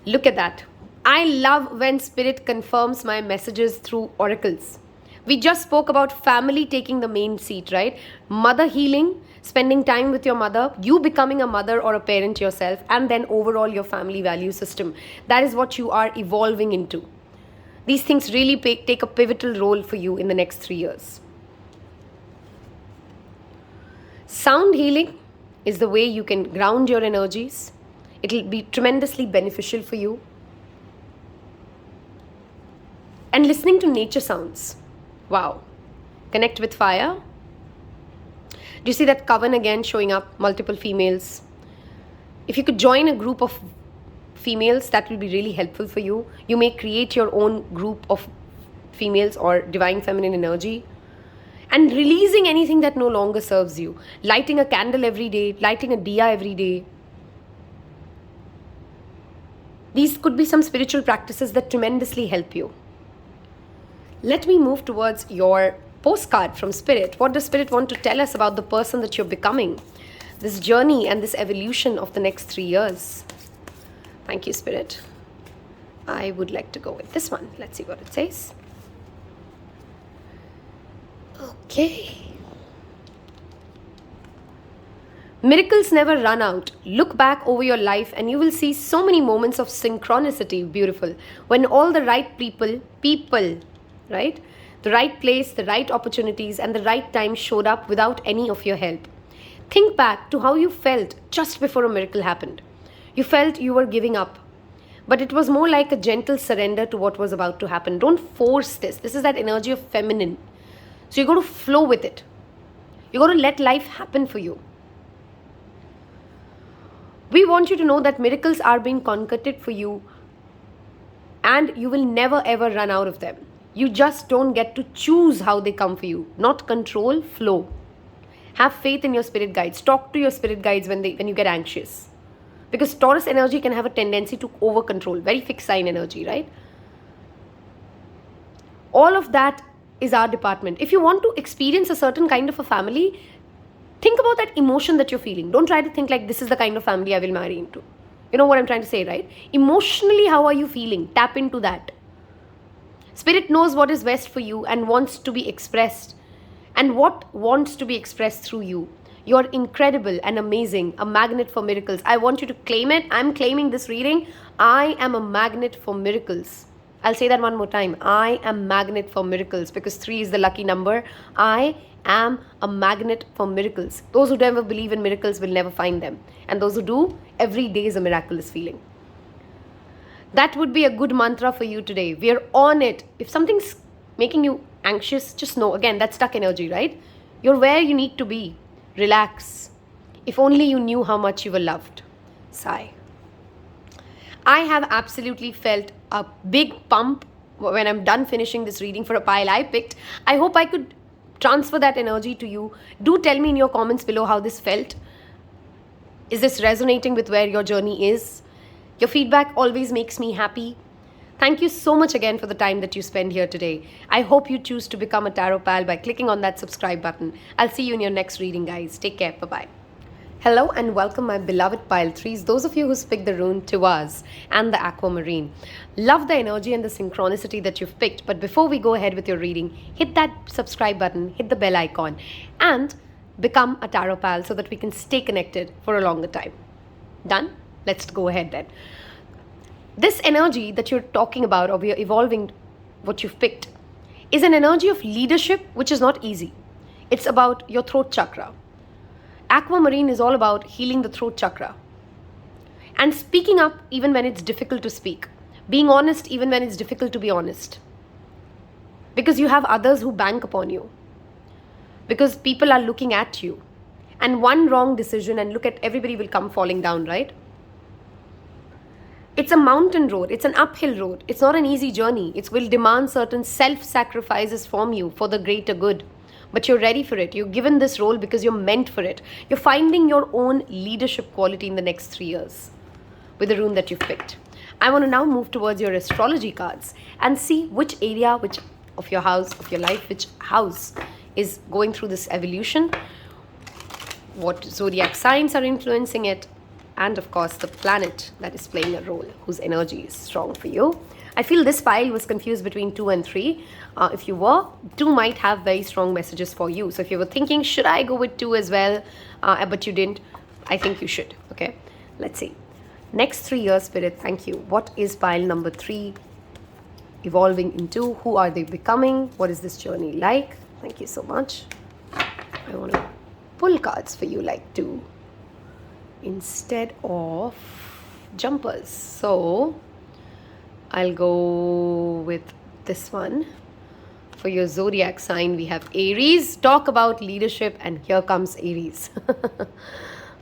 Look at that. I love when Spirit confirms my messages through oracles. We just spoke about family taking the main seat, right? Mother healing, spending time with your mother, you becoming a mother or a parent yourself, and then overall your family value system. That is what you are evolving into. These things really take a pivotal role for you in the next 3 years. Sound healing is the way you can ground your energies. It will be tremendously beneficial for you. And listening to nature sounds. Wow. Connect with fire. Do you see that coven again showing up? Multiple females. If you could join a group of females, that will be really helpful for you. You may create your own group of females or divine feminine energy. And releasing anything that no longer serves you. Lighting a candle every day. Lighting a diya every day. These could be some spiritual practices that tremendously help you. Let me move towards your postcard from Spirit. What does Spirit want to tell us about the person that you're becoming? This journey and this evolution of the next 3 years. Thank you, Spirit. I would like to go with this one. Let's see what it says. Okay. Miracles never run out. Look back over your life and you will see so many moments of synchronicity, beautiful. When all the right people, right? The right place, the right opportunities and the right time showed up without any of your help. Think back to how you felt just before a miracle happened. You felt you were giving up. But it was more like a gentle surrender to what was about to happen. Don't force this. This is that energy of feminine. So you're going to flow with it. You're going to let life happen for you. We want you to know that miracles are being concocted for you and you will never ever run out of them. You just don't get to choose how they come for you. Not control, flow. Have faith in your spirit guides. Talk to your spirit guides when you get anxious. Because Taurus energy can have a tendency to over control. Very fixed sign energy, right? All of that is our department. If you want to experience a certain kind of a family, Think about that emotion that you're feeling. Don't try to think like this is the kind of family I will marry into. You know what I'm trying to say, right? Emotionally, how are you feeling? Tap into that. Spirit knows what is best for you and wants to be expressed. And what wants to be expressed through you. You're incredible and amazing, a magnet for miracles. I want you to claim it. I'm claiming this reading. I am a magnet for miracles. I'll say that one more time. I am magnet for miracles, because 3 is the lucky number. I am a magnet for miracles. Those who never believe in miracles will never find them. And those who do, every day is a miraculous feeling. That would be a good mantra for you today. We're on it. If something's making you anxious, just know, again, that's stuck energy, right? You're where you need to be. Relax. If only you knew how much you were loved. Sigh. I have absolutely felt a big pump when I'm done finishing this reading for a pile I picked. I hope I could transfer that energy to you. Do tell me in your comments below how this felt. Is this resonating with where your journey is? Your feedback always makes me happy. Thank you so much again for the time that you spend here today. I hope you choose to become a Tarot Pal by clicking on that subscribe button. I'll see you in your next reading, guys. Take care. Bye-bye. Hello and welcome, my beloved Pile 3s, those of you who picked the rune Tiwaz and the Aquamarine. Love the energy and the synchronicity that you've picked. But before we go ahead with your reading, hit that subscribe button, hit the bell icon, and become a Tarot Pal so that we can stay connected for a longer time. Done? Let's go ahead then. This energy that you're talking about, or we are evolving what you've picked, is an energy of leadership, which is not easy. It's about your throat chakra. Aquamarine is all about healing the throat chakra. And speaking up even when it's difficult to speak. Being honest even when it's difficult to be honest. Because you have others who bank upon you. Because people are looking at you. And one wrong decision and look at everybody will come falling down, right? It's a mountain road. It's an uphill road. It's not an easy journey. It will demand certain self-sacrifices from you for the greater good. But you're ready for it. You're given this role because you're meant for it. You're finding your own leadership quality in the next 3 years with the rune that you've picked. I want to now move towards your astrology cards and see which area, which of your house, of your life, which house is going through this evolution, what zodiac signs are influencing it, and of course the planet that is playing a role, whose energy is strong for you. I feel this pile was confused between 2 and 3. If you were, 2 might have very strong messages for you. So if you were thinking, should I go with 2 as well? But you didn't, I think you should. Okay, let's see. Next 3 years, Spirit, thank you. What is pile number 3 evolving into? Who are they becoming? What is this journey like? Thank you so much. I want to pull cards for you like 2 instead of jumpers. So I'll go with this one. For your zodiac sign, we have Aries. Talk about leadership, and here comes Aries.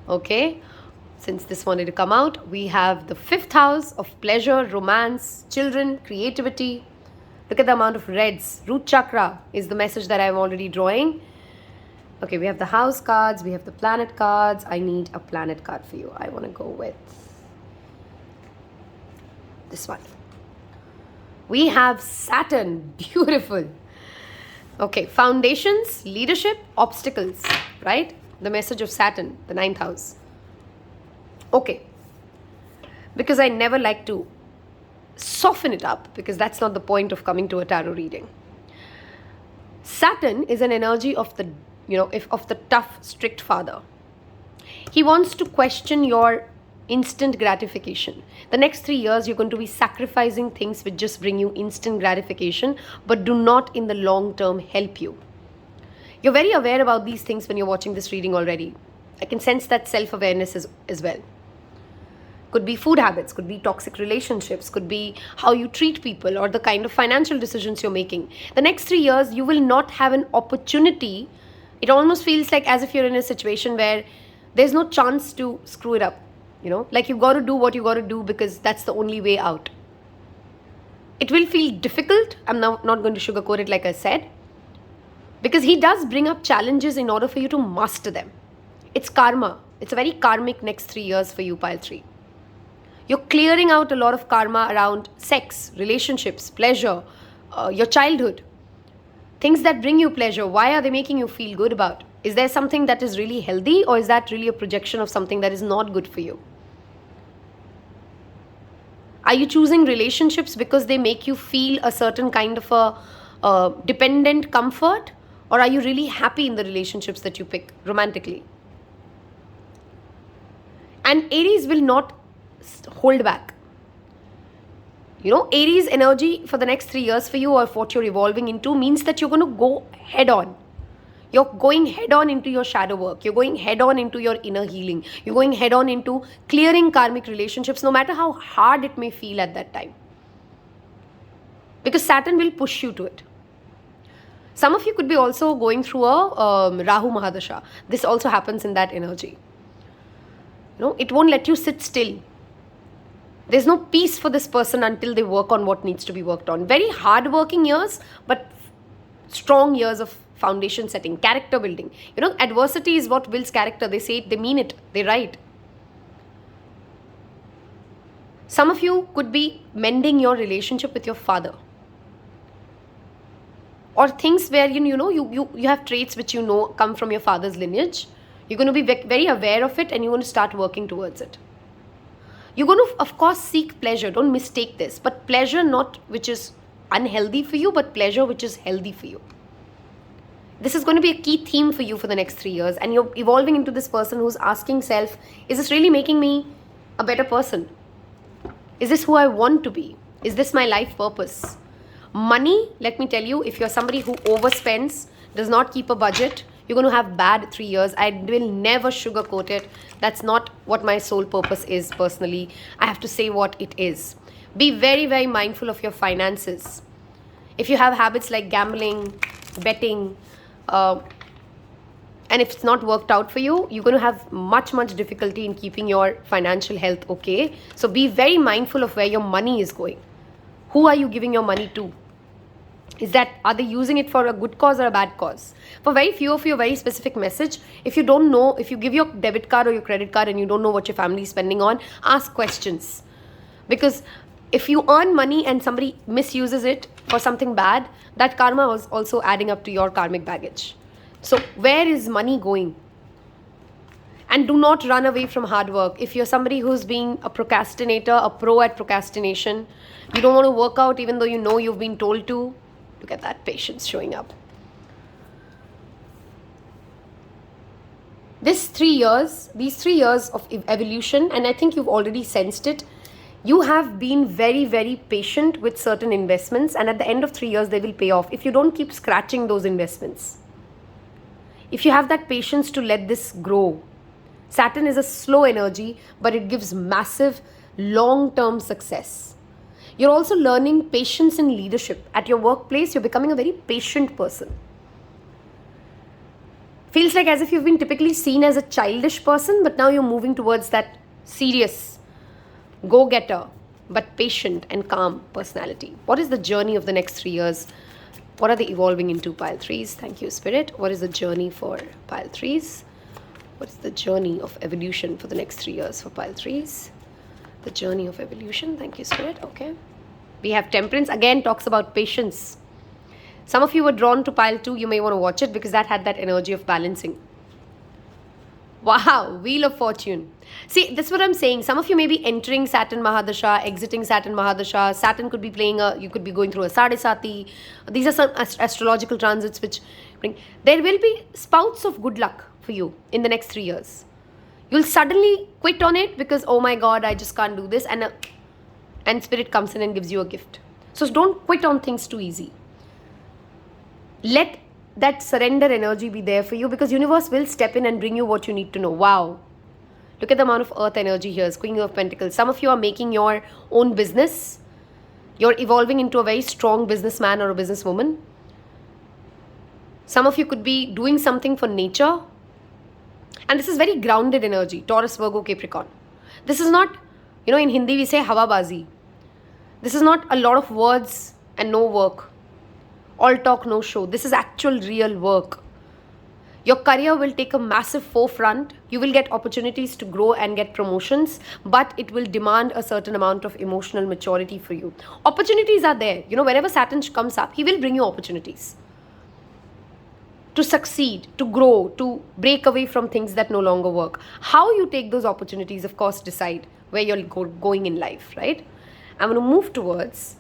Okay, since this wanted to come out, we have the 5th house of pleasure, romance, children, creativity. Look at the amount of reds. Root chakra is the message that I'm already drawing. Okay, we have the house cards, we have the planet cards. I need a planet card for you. I want to go with this one. We have Saturn. Beautiful. Okay, foundations, leadership, obstacles, right? The message of Saturn, the 9th house. Okay, because I never like to soften it up, because that's not the point of coming to a tarot reading. Saturn is an energy of the, of the tough, strict father. He wants to question your instant gratification. The next 3 years, you're going to be sacrificing things which just bring you instant gratification, but do not in the long term help you. You're very aware about these things when you're watching this reading already. I can sense that self-awareness as well. Could be food habits, could be toxic relationships, could be how you treat people, or the kind of financial decisions you're making. The next 3 years, you will not have an opportunity. It almost feels like as if you're in a situation where there's no chance to screw it up. Like you've got to do what you got to do because that's the only way out. It will feel difficult. I'm not going to sugarcoat it, like I said, because he does bring up challenges in order for you to master them. It's karma. It's a very karmic next 3 years for you, pile 3. You're clearing out a lot of karma around sex, relationships, pleasure, your childhood. Things that bring you pleasure. Why are they making you feel good about? Is there something that is really healthy, or is that really a projection of something that is not good for you? Are you choosing relationships because they make you feel a certain kind of a dependent comfort, or are you really happy in the relationships that you pick romantically? And Aries will not hold back. Aries energy for the next 3 years for you, or what you're evolving into, means that you're going to go head on. You're going head on into your shadow work. You're going head on into your inner healing. You're going head on into clearing karmic relationships, no matter how hard it may feel at that time. Because Saturn will push you to it. Some of you could be also going through a Rahu Mahadasha. This also happens in that energy. It won't let you sit still. There's no peace for this person until they work on what needs to be worked on. Very hard-working years, but strong years of foundation setting, character building. Adversity is what builds character. They say it, they mean it, they write. Some of you could be mending your relationship with your father. Or things where, you have traits which come from your father's lineage. You're going to be very aware of it, and you're going to start working towards it. You're going to, of course, seek pleasure. Don't mistake this. But pleasure not which is unhealthy for you, but pleasure which is healthy for you. This is going to be a key theme for you for the next 3 years. And you're evolving into this person who's asking self, is this really making me a better person? Is this who I want to be? Is this my life purpose? Money, let me tell you, if you're somebody who overspends, does not keep a budget, you're going to have bad 3 years. I will never sugarcoat it. That's not what my sole purpose is personally. I have to say what it is. Be very, very mindful of your finances. If you have habits like gambling, betting, and if it's not worked out for you, you're going to have much, much difficulty in keeping your financial health okay. So be very mindful of where your money is going. Who are you giving your money to? Are they using it for a good cause or a bad cause? For very few of you, a very specific message. If you don't know, if you give your debit card or your credit card and you don't know what your family is spending on, ask questions. Because if you earn money and somebody misuses it for something bad, that karma was also adding up to your karmic baggage. So where is money going? And do not run away from hard work. If you're somebody who's being a procrastinator, a pro at procrastination, you don't want to work out even though you know you've been told to, look at that patience showing up. These 3 years of evolution, and I think you've already sensed it, you have been very, very patient with certain investments, and at the end of 3 years, they will pay off if you don't keep scratching those investments. If you have that patience to let this grow. Saturn is a slow energy, but it gives massive long-term success. You're also learning patience in leadership. At your workplace, you're becoming a very patient person. Feels like as if you've been typically seen as a childish person, but now you're moving towards that serious, go-getter, but patient and calm personality. What is the journey of the next 3 years? What are they evolving into, pile 3s? Thank you, Spirit. What is the journey for pile 3s? What is the journey of evolution for the next 3 years for pile 3s? The journey of evolution. Thank you, Spirit. Okay. We have Temperance. Again, talks about patience. Some of you were drawn to pile 2. You may want to watch it because that had that energy of balancing. Wow. Wheel of Fortune. See, this is what I'm saying. Some of you may be entering Saturn Mahadasha, exiting Saturn Mahadasha. Saturn could be you could be going through a Sadesati. These are some astrological transits which bring. There will be spouts of good luck for you in the next 3 years. You'll suddenly quit on it because, oh my God, I just can't do this. And Spirit comes in and gives you a gift. So don't quit on things too easy. Let that surrender energy be there for you because universe will step in and bring you what you need to know. Wow. Look at the amount of earth energy here. Queen of Pentacles. Some of you are making your own business. You're evolving into a very strong businessman or a businesswoman. Some of you could be doing something for nature. And this is very grounded energy. Taurus, Virgo, Capricorn. This is not, in Hindi we say hawabazi. This is not a lot of words and no work. All talk, no show. This is actual real work. Your career will take a massive forefront. You will get opportunities to grow and get promotions, but it will demand a certain amount of emotional maturity for you. Opportunities are there. Whenever Saturn comes up, he will bring you opportunities. to succeed, to grow, to break away from things that no longer work. How you take those opportunities, of course, decide where you're going in life, right? I'm going to move towards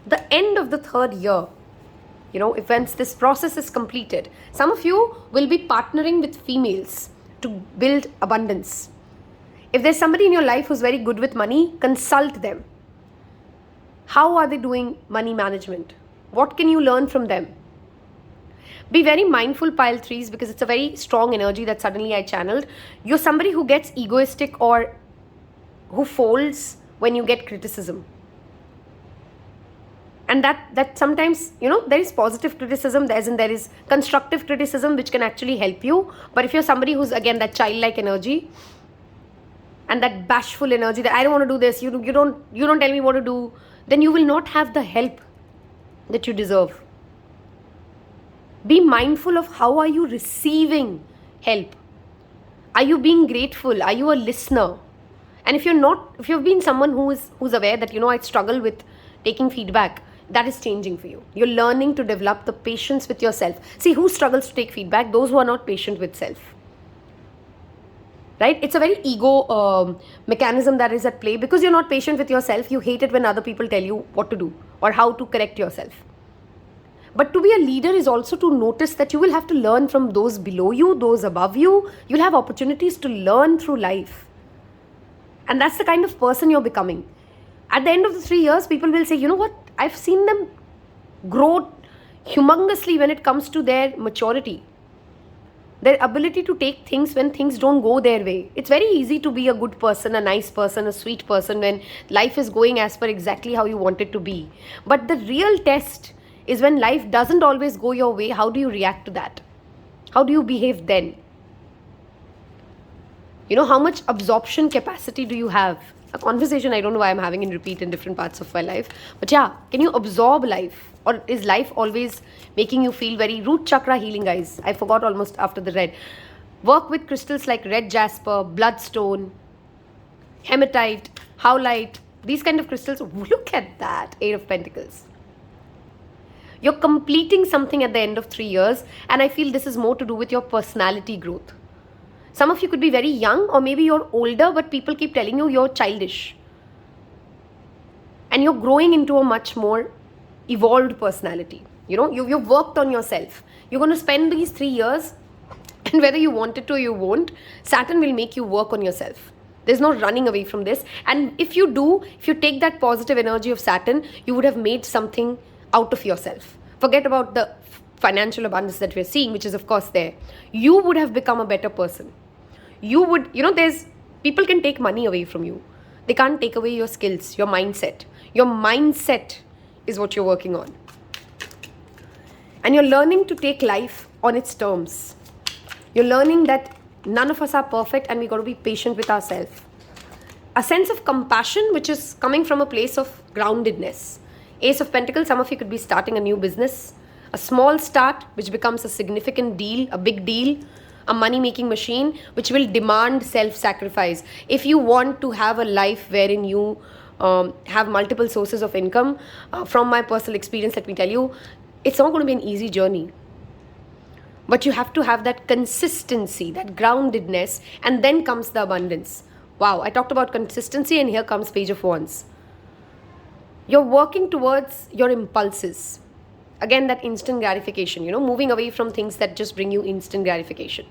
the end of the third year. If once this process is completed, some of you will be partnering with females to build abundance. If there's somebody in your life who's very good with money, consult them. How are they doing money management? What can you learn from them? Be very mindful, pile 3s, because it's a very strong energy that suddenly I channeled. You're somebody who gets egoistic or who folds when you get criticism. And that sometimes, there is positive criticism, there is constructive criticism which can actually help you. But if you're somebody who's, again, that childlike energy and that bashful energy that I don't want to do this, you don't tell me what to do, then you will not have the help that you deserve. Be mindful of how are you receiving help. Are you being grateful? Are you a listener? And if you've been someone who's aware that, I struggle with taking feedback, that is changing for you. You're learning to develop the patience with yourself. See, who struggles to take feedback? Those who are not patient with self. Right? It's a very ego mechanism that is at play. Because you're not patient with yourself, you hate it when other people tell you what to do or how to correct yourself. But to be a leader is also to notice that you will have to learn from those below you, those above you. You'll have opportunities to learn through life. And that's the kind of person you're becoming. At the end of the 3 years, people will say, you know what? I've seen them grow humongously when it comes to their maturity. Their ability to take things when things don't go their way. It's very easy to be a good person, a nice person, a sweet person when life is going as per exactly how you want it to be. But the real test is when life doesn't always go your way. How do you react to that? How do you behave then? How much absorption capacity do you have? A conversation I don't know why I'm having in repeat in different parts of my life. But yeah, can you absorb life? Or is life always making you feel very root chakra healing, guys? I forgot almost after the red. Work with crystals like red jasper, bloodstone, hematite, howlite. These kind of crystals. Look at that. 8 of Pentacles. You're completing something at the end of 3 years. And I feel this is more to do with your personality growth. Some of you could be very young or maybe you're older, but people keep telling you you're childish. And you're growing into a much more evolved personality. You've worked on yourself. You're going to spend these 3 years, and whether you want it to or you won't, Saturn will make you work on yourself. There's no running away from this. And if you take that positive energy of Saturn, you would have made something out of yourself. Forget about the financial abundance that we're seeing, which is of course there. You would have become a better person. You would, people can take money away from you. They can't take away your skills, your mindset. Your mindset is what you're working on. And you're learning to take life on its terms. You're learning that none of us are perfect and we got to be patient with ourselves. A sense of compassion, which is coming from a place of groundedness. Ace of Pentacles, some of you could be starting a new business. A small start, which becomes a significant deal, a big deal. A money-making machine, which will demand self-sacrifice. If you want to have a life wherein you have multiple sources of income, from my personal experience, let me tell you, it's not going to be an easy journey. But you have to have that consistency, that groundedness, and then comes the abundance. Wow, I talked about consistency and here comes Page of Wands. You're working towards your impulses. Again, that instant gratification, moving away from things that just bring you instant gratification.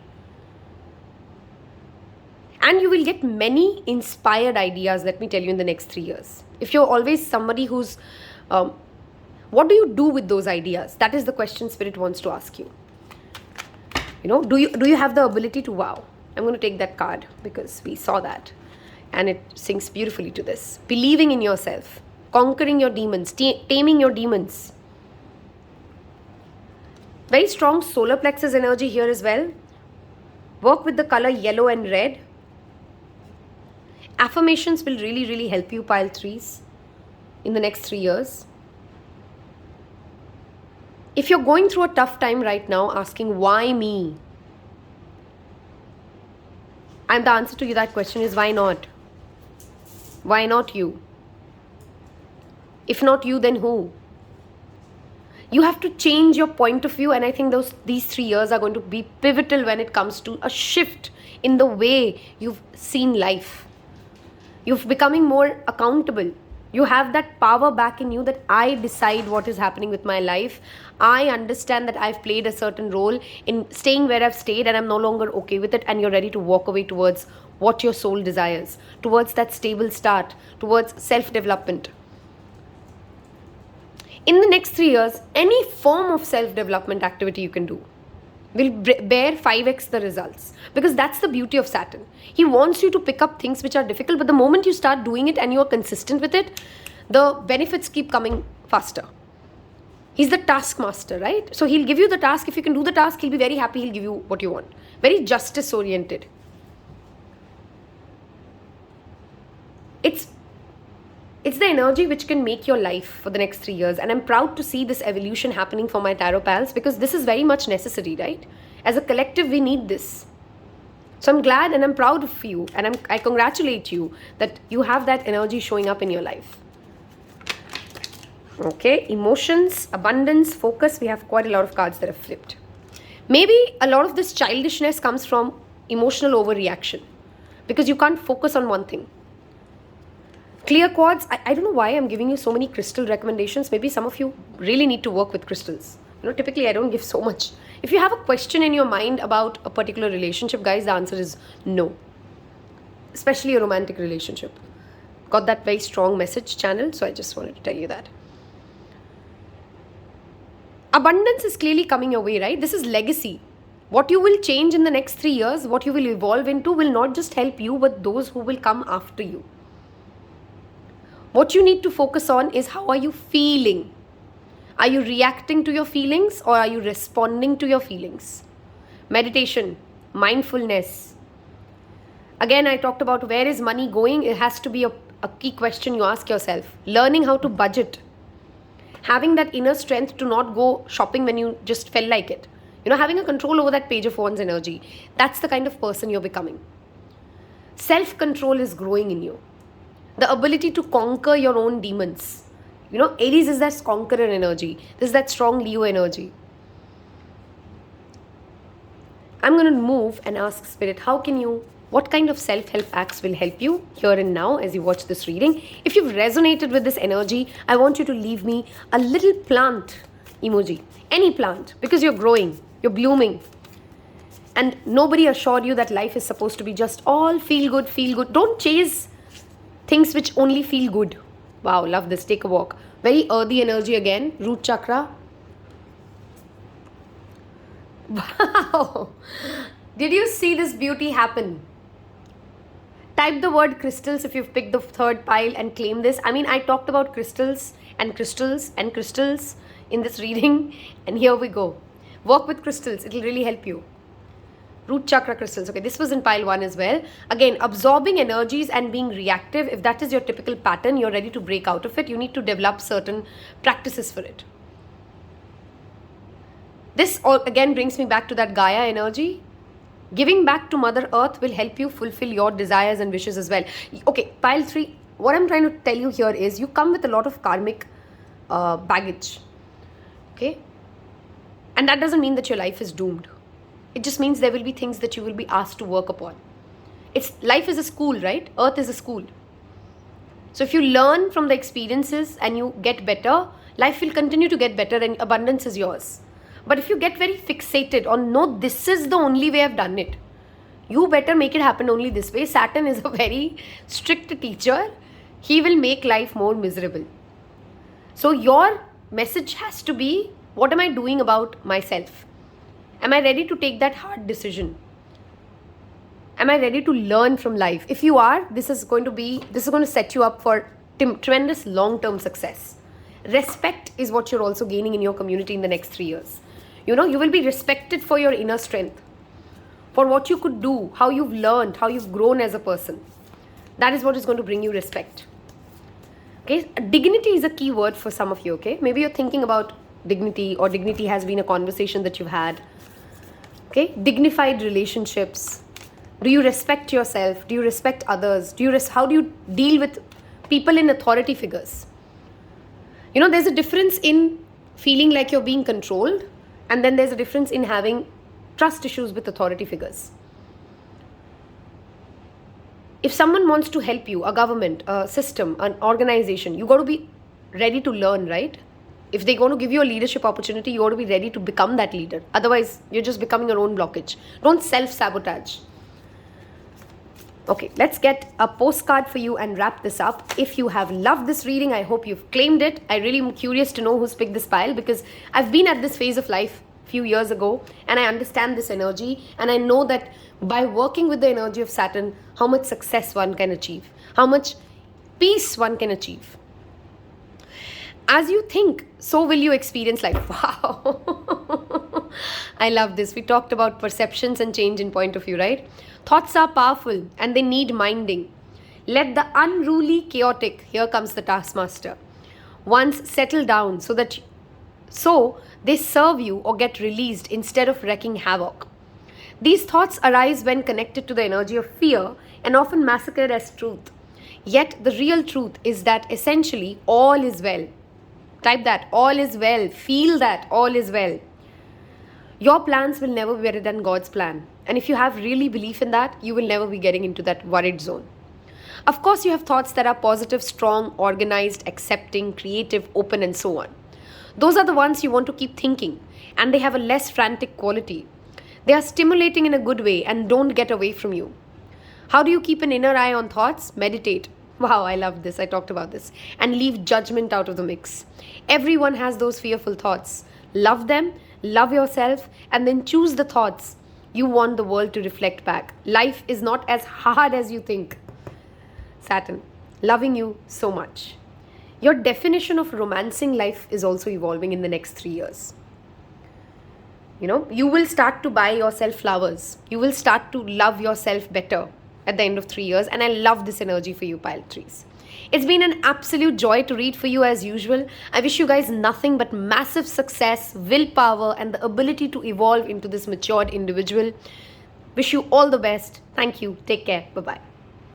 And you will get many inspired ideas, let me tell you, in the next 3 years. If you're always somebody who's, what do you do with those ideas? That is the question Spirit wants to ask you. Do you have the ability to, wow, I'm going to take that card because we saw that. And it syncs beautifully to this. Believing in yourself, conquering your demons, taming your demons. Very strong solar plexus energy here as well. Work with the color yellow and red. Affirmations will really, really help you, pile 3s, in the next 3 years. If you're going through a tough time right now, asking, why me? And the answer to that question is, why not? Why not you? If not you, then who? You have to change your point of view, and I think these 3 years are going to be pivotal when it comes to a shift in the way you've seen life. You're becoming more accountable. You have that power back in you that I decide what is happening with my life. I understand that I've played a certain role in staying where I've stayed, and I'm no longer okay with it, and you're ready to walk away towards what your soul desires, towards that stable start, towards self-development. In the next 3 years, any form of self-development activity you can do will bear 5x the results, because that's the beauty of Saturn. He wants you to pick up things which are difficult, but the moment you start doing it and you're consistent with it, the benefits keep coming faster. He's the taskmaster, right? So he'll give you the task. If you can do the task, he'll be very happy. He'll give you what you want. Very justice oriented. It's the energy which can make your life for the next 3 years. And I'm proud to see this evolution happening for my tarot pals, because this is very much necessary, right? As a collective, we need this. So I'm glad and I'm proud of you, and I congratulate you that you have that energy showing up in your life. Okay, emotions, abundance, focus. We have quite a lot of cards that have flipped. Maybe a lot of this childishness comes from emotional overreaction, because you can't focus on one thing. Clear quartz, I don't know why I'm giving you so many crystal recommendations. Maybe some of you really need to work with crystals. Typically I don't give so much. If you have a question in your mind about a particular relationship, guys, the answer is no. Especially a romantic relationship. Got that very strong message channel, so I just wanted to tell you that. Abundance is clearly coming your way, right? This is legacy. What you will change in the next 3 years, what you will evolve into, will not just help you, but those who will come after you. What you need to focus on is, how are you feeling? Are you reacting to your feelings, or are you responding to your feelings? Meditation, mindfulness. Again, I talked about where is money going. It has to be a key question you ask yourself. Learning how to budget. Having that inner strength to not go shopping when you just felt like it. Having a control over that page of wands energy. That's the kind of person you're becoming. Self-control is growing in you. The ability to conquer your own demons. Aries is that conqueror energy. This is that strong Leo energy. I'm going to move and ask Spirit, what kind of self-help acts will help you here and now as you watch this reading? If you've resonated with this energy, I want you to leave me a little plant emoji. Any plant, because you're growing, you're blooming. And nobody assured you that life is supposed to be just all feel good, feel good. Don't chase things which only feel good. Wow, love this. Take a walk. Very earthy energy again. Root chakra. Wow. Did you see this beauty happen? Type the word crystals if you've picked the third pile and claim this. I talked about crystals and crystals and crystals in this reading. And here we go. Work with crystals. It'll really help you. Root chakra crystals. Okay, this was in pile 1 as well. Again, absorbing energies and being reactive. If that is your typical pattern, you're ready to break out of it. You need to develop certain practices for it. This all again brings me back to that Gaia energy. Giving back to Mother Earth will help you fulfill your desires and wishes as well. Okay, pile 3. What I'm trying to tell you here is, you come with a lot of karmic baggage. Okay? And that doesn't mean that your life is doomed. It just means there will be things that you will be asked to work upon. Life is a school, right? Earth is a school. So if you learn from the experiences and you get better, life will continue to get better and abundance is yours. But if you get very fixated on, no, this is the only way I've done it, you better make it happen only this way. Saturn is a very strict teacher. He will make life more miserable. So your message has to be, what am I doing about myself? Am I ready to take that hard decision? Am I ready to learn from life? If you are, this is going to set you up for tremendous long-term success. Respect is what you're also gaining in your community in the next 3 years. You will be respected for your inner strength, for what you could do, how you've learned, how you've grown as a person. That is what is going to bring you respect. Okay, dignity is a key word for some of you. Okay, maybe you're thinking about dignity, or dignity has been a conversation that you've had. Okay, dignified relationships. Do you respect yourself? Do you respect others? How do you deal with people in authority figures? There's a difference in feeling like you're being controlled, and then there's a difference in having trust issues with authority figures. If someone wants to help you, a government, a system, an organization, you got to be ready to learn, right? If they're going to give you a leadership opportunity, you got to be ready to become that leader. Otherwise, you're just becoming your own blockage. Don't self-sabotage. Okay, let's get a postcard for you and wrap this up. If you have loved this reading, I hope you've claimed it. I really am curious to know who's picked this pile, because I've been at this phase of life a few years ago and I understand this energy, and I know that by working with the energy of Saturn, how much success one can achieve, how much peace one can achieve. As you think, so will you experience life. Wow. I love this. We talked about perceptions and change in point of view, right? Thoughts are powerful and they need minding. Let the unruly, chaotic, here comes the taskmaster, once settle down so they serve you or get released instead of wreaking havoc. These thoughts arise when connected to the energy of fear and often masquerade as truth. Yet the real truth is that essentially all is well. Type that, all is well. Feel that, all is well. Your plans will never be better than God's plan. And if you have really belief in that, you will never be getting into that worried zone. Of course, you have thoughts that are positive, strong, organized, accepting, creative, open, and so on. Those are the ones you want to keep thinking, and they have a less frantic quality. They are stimulating in a good way and don't get away from you. How do you keep an inner eye on thoughts? Meditate. Wow, I love this. I talked about this. And leave judgment out of the mix. Everyone has those fearful thoughts. Love them, love yourself, and then choose the thoughts you want the world to reflect back. Life is not as hard as you think. Saturn, loving you so much. Your definition of romancing life is also evolving in the next 3 years. You will start to buy yourself flowers. You will start to love yourself better at the end of 3 years. And I love this energy for you, pile trees. It's been an absolute joy to read for you as usual. I wish you guys nothing but massive success, willpower, and the ability to evolve into this matured individual. Wish you all the best. Thank you. Take care. Bye-bye.